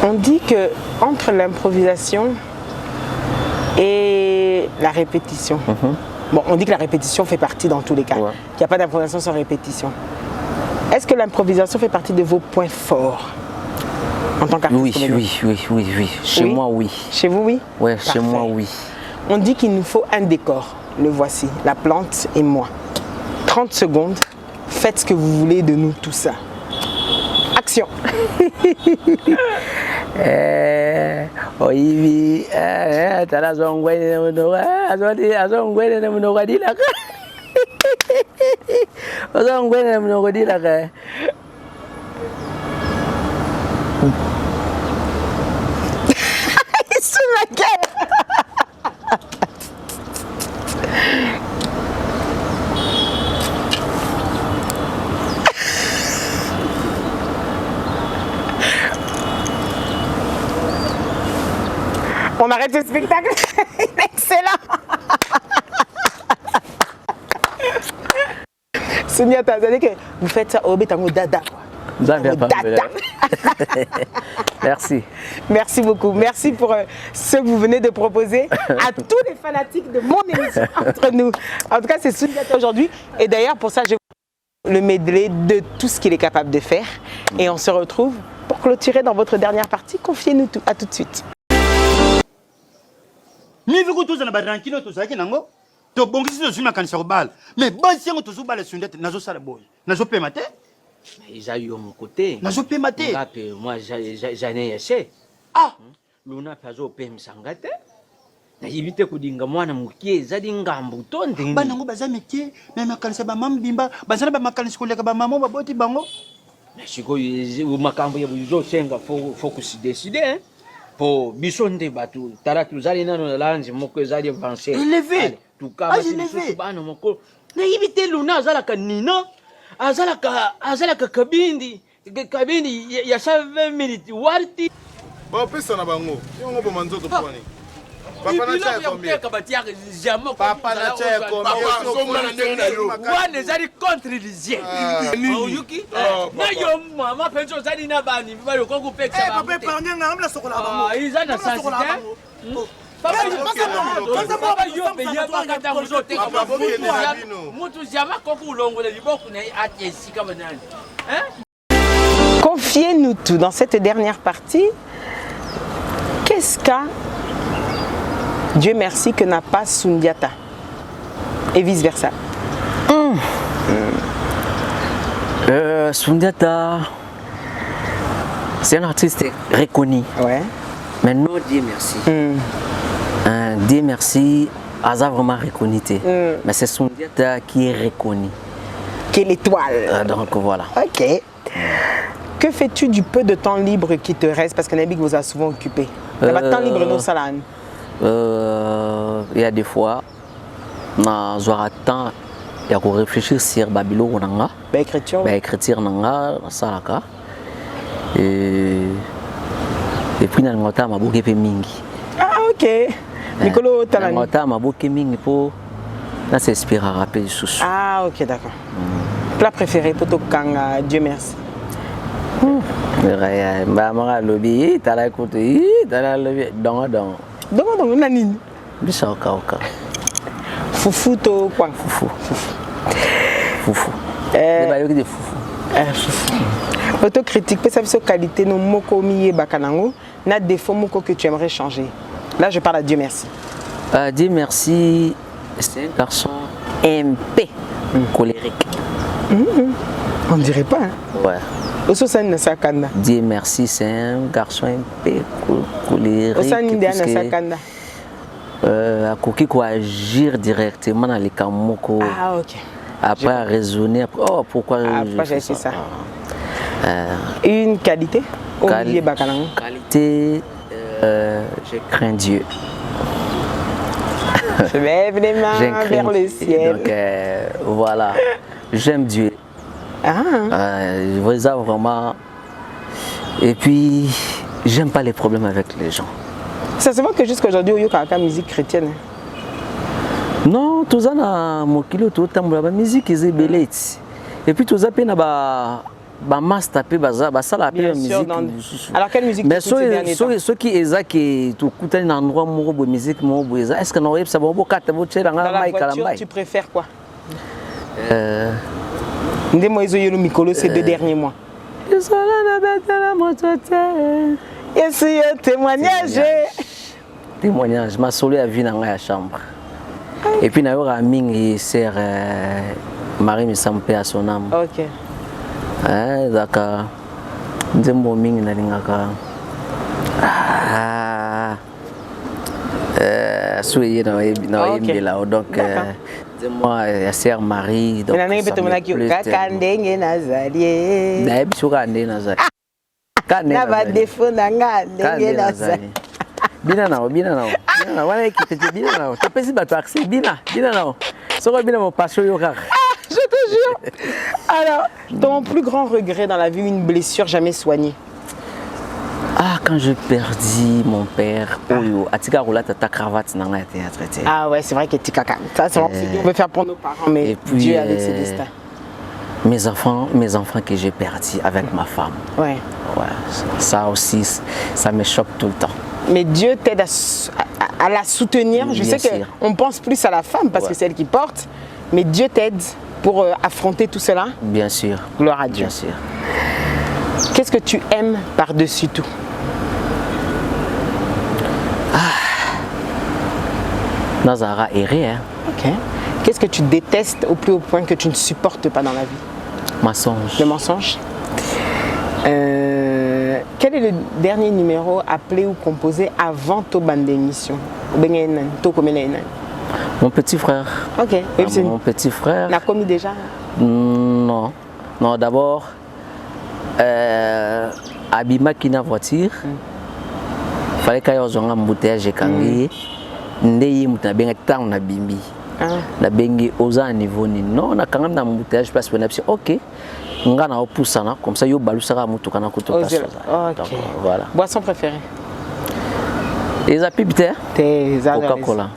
On dit que entre l'improvisation et la répétition. Bon, on dit que la répétition fait partie dans tous les cas. Ouais. Il n'y a pas d'improvisation sans répétition. Est-ce que l'improvisation fait partie de vos points forts? En tant qu'artiste? Oui. Chez moi, oui. Chez vous, oui? Oui, chez moi, oui. On dit qu'il nous faut un décor. Le voici, la plante et moi. 30 secondes, faites ce que vous voulez de nous, tout ça. Action. Oui, sous ma gueule. On arrête ce spectacle. Excellent. Sonia, t'as dit que vous faites ça au bétango dada. Merci. Merci beaucoup. Merci pour ce que vous venez de proposer à tous les fanatiques de mon émission Entre nous. En tout cas, c'est Sonia aujourd'hui. Et d'ailleurs, pour ça, je vous le medley de tout ce qu'il est capable de faire. Et on se retrouve pour clôturer dans votre dernière partie. Confiez-nous tout. À tout de suite. Niviku tuza na barankino tuzaki nango to bongisi to zuma kanisa kobala mais basi yango tozobala sundete nazo sala boy nazo pema te ils a eu mon côté nazo pema te moi j'en ai assez luna pazo pema sangate na yibite kudinga mwana mukie zali ngambu tonde bana ngo baza métier mais makanisa ba mambimba bazana ba makanisa koleka ba mamo baboti bango na shiko makambo ya buzo senga faut se décider hein. Pour bisonde batu tara tuzali nano na lanzi moko ezali avancé élevé tout kama si bana moko na yibite luna azalaka nina azalaka kabindi ya 20 minutes warti Pesa na bango. Yongo bo manzoto pwani. Papa na chaya combien? Papa na chaya combien? Wana ezali contre l'Isien. Oyuki? Na yo mama penso zali na bani balo ko kupeksa ba. Papa épargne nga amla sokola bango. Ah, ils ana sensité. Papa yo be ya bakata muzote ka ba. Mutu jama ko kulongola liboku na ati esika banani. Confiez-nous tout dans cette dernière partie. Qu'est-ce qu'a Dieu merci que n'a pas Soundiata et vice-versa. Soundiata, c'est un artiste reconnu. Ouais. Mais non, Dieu merci. Dieu merci, Aza vraiment reconnu. Mais c'est Soundiata qui est reconnu. Qui est l'étoile. Donc voilà. Ok. Que fais-tu du peu de temps libre qui te reste? Parce que Nabik vous a souvent occupé. Le temps libre, nos salades. Il y a des fois, on a temps de réfléchir sur Babylone, l'écriture, salaka. Et puis, on a temps de mingi. Ah, ok. Nicolo, tu as un temps de mingi pour s'inspirer à rappeler sous. Ah, ok, d'accord. Plat préféré pour toi, Dieu merci. Bah, lobby, t'as la côte, t'as la lobby, donc. Donc, nanine. Bisaka. Foufou, to quoi? Foufou. Foufou. Autocritique, peut savoir qualité, nos moko miye bakanango, n'a défaut moko que tu aimerais changer. Là, je parle à Dieu merci. Dieu merci, c'est un garçon MP, colérique. On dirait pas. Hein? Ouais. Dieu merci, c'est un garçon un peu colérique. Il faut agir directement dans les camoko. Ah, ok. Après, raisonner. Oh, pourquoi j'ai fait ça? Une qualité? Qualité, je crains Dieu. Je lève les mains vers le ciel. Donc, voilà. J'aime Dieu. Je vois ça vraiment. Et puis, j'aime pas les problèmes avec les gens. Ça se voit que jusqu'à aujourd'hui, il y a une musique chrétienne. Non, tout ça, mokilo, tout la musique est belle. Et puis, tout ça, il y a masse tapé, ça la musique. Alors, quelle musique? Mais ceux qui est qui tout coûtent un endroit de musique, est-ce que nous ça va beaucoup dans la voiture, tu préfères quoi? Ces 2 derniers mois. Témoignage. Ma solo a vu dans la chambre. Et puis, nous avons mis sœur Marie me semble à son âme. Ok. D'accord. Nous avons mis dans la donc moi la sœur Marie donc je te jure. Alors, ton plus grand regret dans la vie, une blessure jamais soignée? Ah, quand je perdis mon père, ta cravate n'a pas été traitée. Ah ouais, c'est vrai que Tikaka. Ça, c'est on veut faire pour nos parents, mais et puis, Dieu avec ses destins. Mes enfants que j'ai perdus avec ma femme. Ouais. Ça aussi, ça me choque tout le temps. Mais Dieu t'aide à la soutenir. Je sais qu'on pense plus à la femme parce que c'est elle qui porte, mais Dieu t'aide pour affronter tout cela. Bien sûr. Gloire à Dieu. Bien sûr. Qu'est-ce que tu aimes par-dessus tout? Nazara erré, hein. Ok. Qu'est-ce que tu détestes au plus haut point que tu ne supportes pas dans la vie? Mensonge. Le mensonge. Quel est le dernier numéro appelé ou composé avant ta bande d'émission? Mon petit frère. Ok. Mon petit frère. Tu as commis déjà? Non. Non, d'abord, Abima qui n'a voiture. Il fallait qu'il y ait un embouteillage et ndeye muta benga tang na bimbi na bengi oza niveau ni non na kanga na embouteillage place pour napsi OK nga na opusana comme ça yo balusaka mutuka na kutoka donc voilà. Boisson préférée? Et ça pipe Coca-Cola.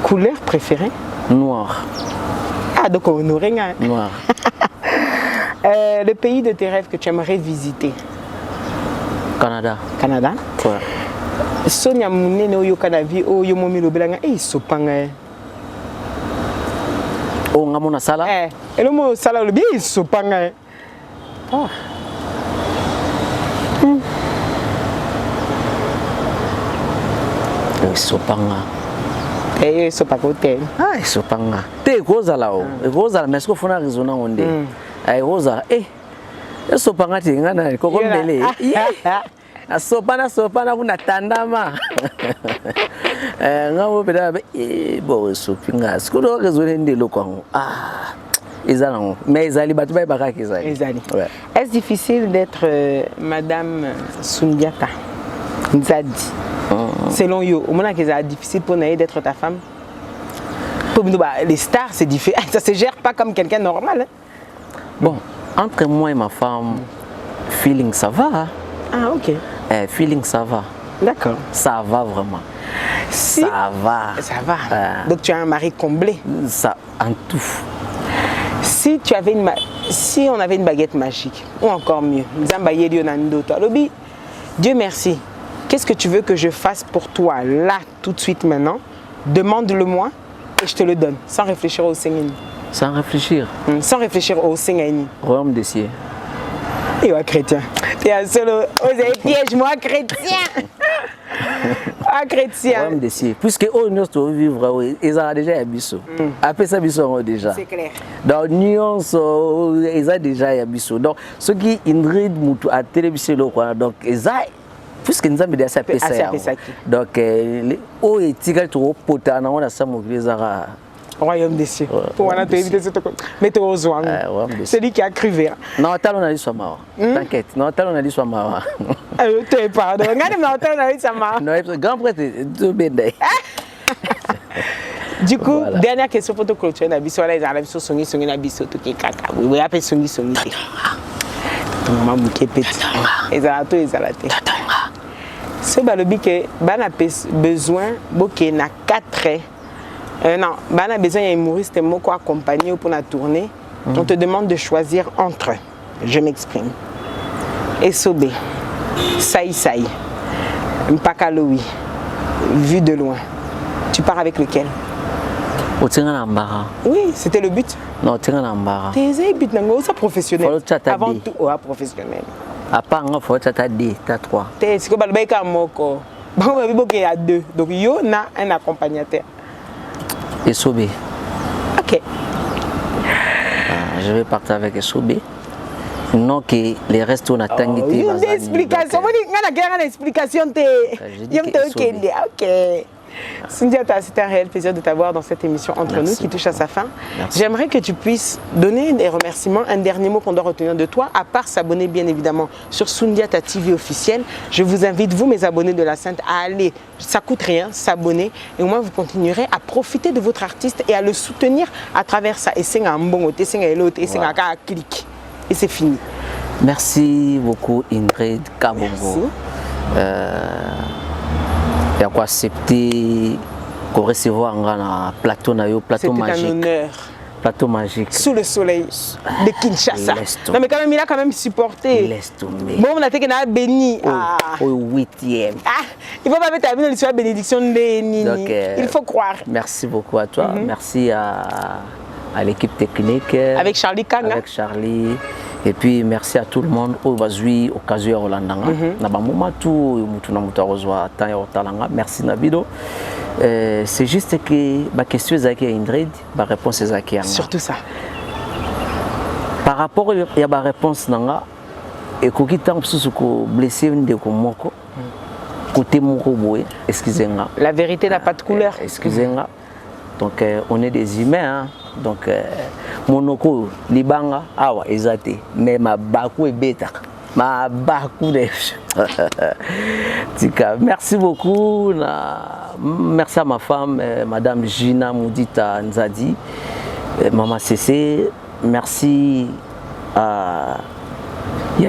Couleur préférée? Noir. Ah, donc on aurait un. Noir. Le pays de tes rêves que tu aimerais visiter? Canada. Canada? Ouais. Sonia Mounene Oyo Kanavi, Oyo Momilo Belanga, Sopanga. Oh, ngamona sala? Et le mot sala le bien, Sopanga. Ah. Sopanga. Eh, Sopakote. Ah, Sopanga. Te kozala o. Kozala mais est-ce que fona raisonner onde? Ai kozala. Sopanga tinga na koko mbele. Na sopana kuna tandama. Ngamo peda bo sopinga. Sikudo raisonner ndelo kwango. Ah. Ezali, mais ezali batu ba bakaki ezali. Ezali. Est-ce difficile d'être Madame Sundiata Nzadi? Selon you, au moment que c'est difficile pour Naï d'être ta femme? Pour nous, les stars, c'est différent. Ça se gère pas comme quelqu'un normal. Hein? Bon, entre moi et ma femme, feeling ça va. Hein? Ah, ok. Feeling ça va. D'accord. Ça va vraiment. Si, ça va. Ça va. Donc tu as un mari comblé. Ça, en tout. Si tu avais si on avait une baguette magique, ou encore mieux, Dieu merci. Qu'est-ce que tu veux que je fasse pour toi, là, tout de suite, maintenant? Demande-le-moi et je te le donne, sans réfléchir au Seigneur. Sans réfléchir? Sans réfléchir au Seigneur. Royaume des cieux. Et ouais, chrétien. Tu es solo. Vous avez piège, moi, chrétien. Ah, chrétien. Royaume des cieux. Puisque nous sommes vivre, ils ont déjà un biseau. Après ça, ils sont déjà. C'est clair. Donc, ils ont déjà un biseau. Donc, ce qui Ingrid Moutou a télévisé le quoi. Donc, ils ont. Puisque nous avons déjà fait ça. Donc, au étiquette trop potent, on a ça Royaume des cieux. Pour on a évité ce truc. Mettez aux oies. C'est lui qui a cru vers. Non, talon a dit soit marrant. T'inquiète. Non, talon a dit soit marrant. Tu es pardon. Regardez-moi, talon a dit soit marrant. Non, grand prêtre, tout bien. Du coup, dernière question pour te clôturer. On a vu sur les arabes, sur Songi, on a vu sur tout qui est caca. Oui, après Songi. Maman bouquet petit. Et ça a tout, et ça a été. Ce balobi que ban a besoin, bouquet na 4 non, ban a besoin d'un humoriste mot quoi accompagner pour la tournée. On te demande de choisir entre, je m'exprime, Esobé, Saï, Mpakaloui, vu de loin. Tu pars avec lequel? Oui, c'était le but. Non, tu es en T'es but, c'est professionnel. Avant tout, professionnel. À part, il faut que tu aies 2, tu as 3. C'est comme le Moko. Il y a 2. Donc, il y a un accompagnateur. Et Sobé. Ok. Je vais partir avec Esobé. Non, que les restes on a tangué. Il y a une explication. Il y a une explication. Ok. Sundiata, c'est un réel plaisir de t'avoir dans cette émission Entre nous qui touche à sa fin. J'aimerais que tu puisses donner des remerciements, un dernier mot qu'on doit retenir de toi, à part s'abonner bien évidemment sur Sundiata TV officiel. Je vous invite, vous mes abonnés de la Sainte, à aller, ça coûte rien, s'abonner et au moins vous continuerez à profiter de votre artiste et à le soutenir à travers ça. Et c'est un bon, et c'est un clic. Et c'est fini. Merci beaucoup Ingrid Kabongo. Il y a quoi accepter qu'on recevoir un plateau magique. C'était un honneur. Plateau magique. Sous le soleil de Kinshasa. Non mais quand même il a quand même supporté. Laisse tomber. Bon on a été béni. Au 8e. Il faut pas mettre à l'histoire bénédiction de Nini. Il faut croire. Merci beaucoup à toi. Merci à l'équipe technique. Avec Charlie Kanga. Avec Charlie. Et puis merci à tout le monde au Bazui occasion Rolandanga. Na ba moment tout mutu na mutu rozwa tan yo talanga. Merci Nabido. C'est juste que ma question est à Ingrid, ma réponse est à Kianga. Surtout ça. Par rapport à ma réponse nanga et ko kitan psusu ko blessé ndeko moko. Côté moko boy, excusez-moi. La vérité n'a pas de couleur. Excusez-moi. Donc on est des humains hein. Donc monoko libanga awa ezate mais ma baku est bêta ma baku de tika merci beaucoup merci à ma femme madame Gina Moudita Nzadi maman Cécé merci à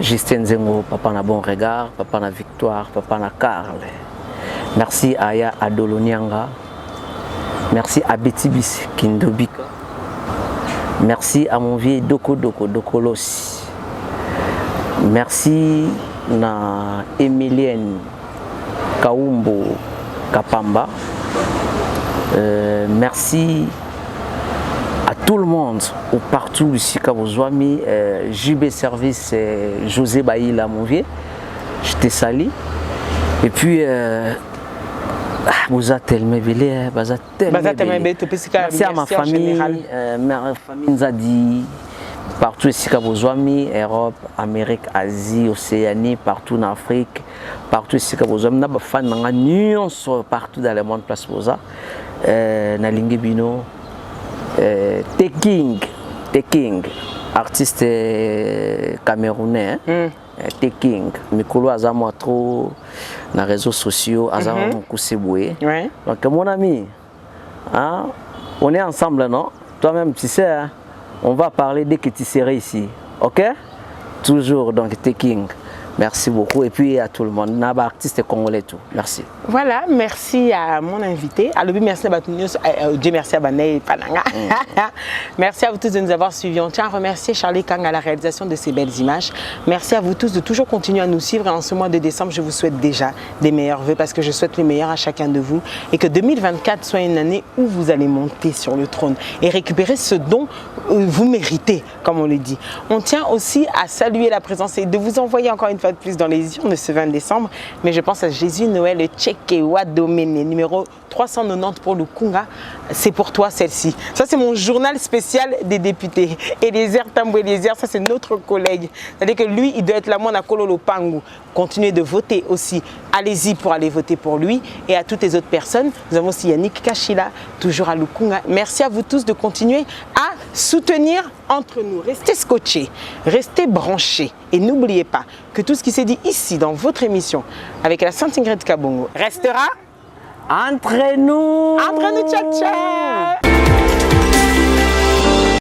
Justin Zengo papa na bon regard papa na victoire papa na Carl Merci à Aya Adolonianga. Merci à Betibis Kindobika. Merci à mon vieux Doko Dokolos. Merci à Emilienne Kaumbo Kapamba. Merci à tout le monde, ou partout ici, quand vous avez mis JB Service, José Baïla, mon vieux. Je te salue. Et puis, vous êtes tellement belé, vous êtes tellement belé. Merci à ma famille, ma famille Nzadi, partout ici, quand vous avez mis Europe, Amérique, Asie, Océanie, partout en Afrique, partout ici, quand vous avez mis des fans, partout dans le monde, place pour ça. Nalingue Bino, T-King, artiste camerounais. T-King, Mikolo Azamo trop dans les réseaux sociaux, Azamo Kouseboué. Donc mon ami, hein, on est ensemble, non? Toi-même, tu sais, hein, on va parler dès que tu seras ici, ok? Toujours, donc T-King. Merci beaucoup et puis à tout le monde, Naba artiste congolais tout. Merci. Voilà, merci à mon invité. Alors merci à Dieu merci à Banay Pananga. Merci à vous tous de nous avoir suivis. On tient à remercier Charlie Kang à la réalisation de ces belles images. Merci à vous tous de toujours continuer à nous suivre. Et en ce mois de décembre, je vous souhaite déjà des meilleurs vœux parce que je souhaite le meilleur à chacun de vous et que 2024 soit une année où vous allez monter sur le trône et récupérer ce dont vous méritez, comme on le dit. On tient aussi à saluer la présence et de vous envoyer encore une fois de plus dans les urnes ce 20 décembre, mais je pense à Jésus Noël Tchekewa Doméné, numéro 390 pour le Kunga. C'est pour toi celle-ci. Ça c'est mon journal spécial des députés. Eliezer Tambou Eliezer, ça c'est notre collègue. C'est-à-dire que lui, il doit être là, moi, à Kololo Pangu. Continuez de voter aussi. Allez-y pour aller voter pour lui et à toutes les autres personnes. Nous avons aussi Yannick Kachila, toujours à Lukunga. Merci à vous tous de continuer à soutenir entre nous. Restez scotchés, restez branchés et n'oubliez pas que tout ce qui s'est dit ici dans votre émission avec la Sainte Ingrid Kabongo restera entre nous. Entre nous, ciao, ciao.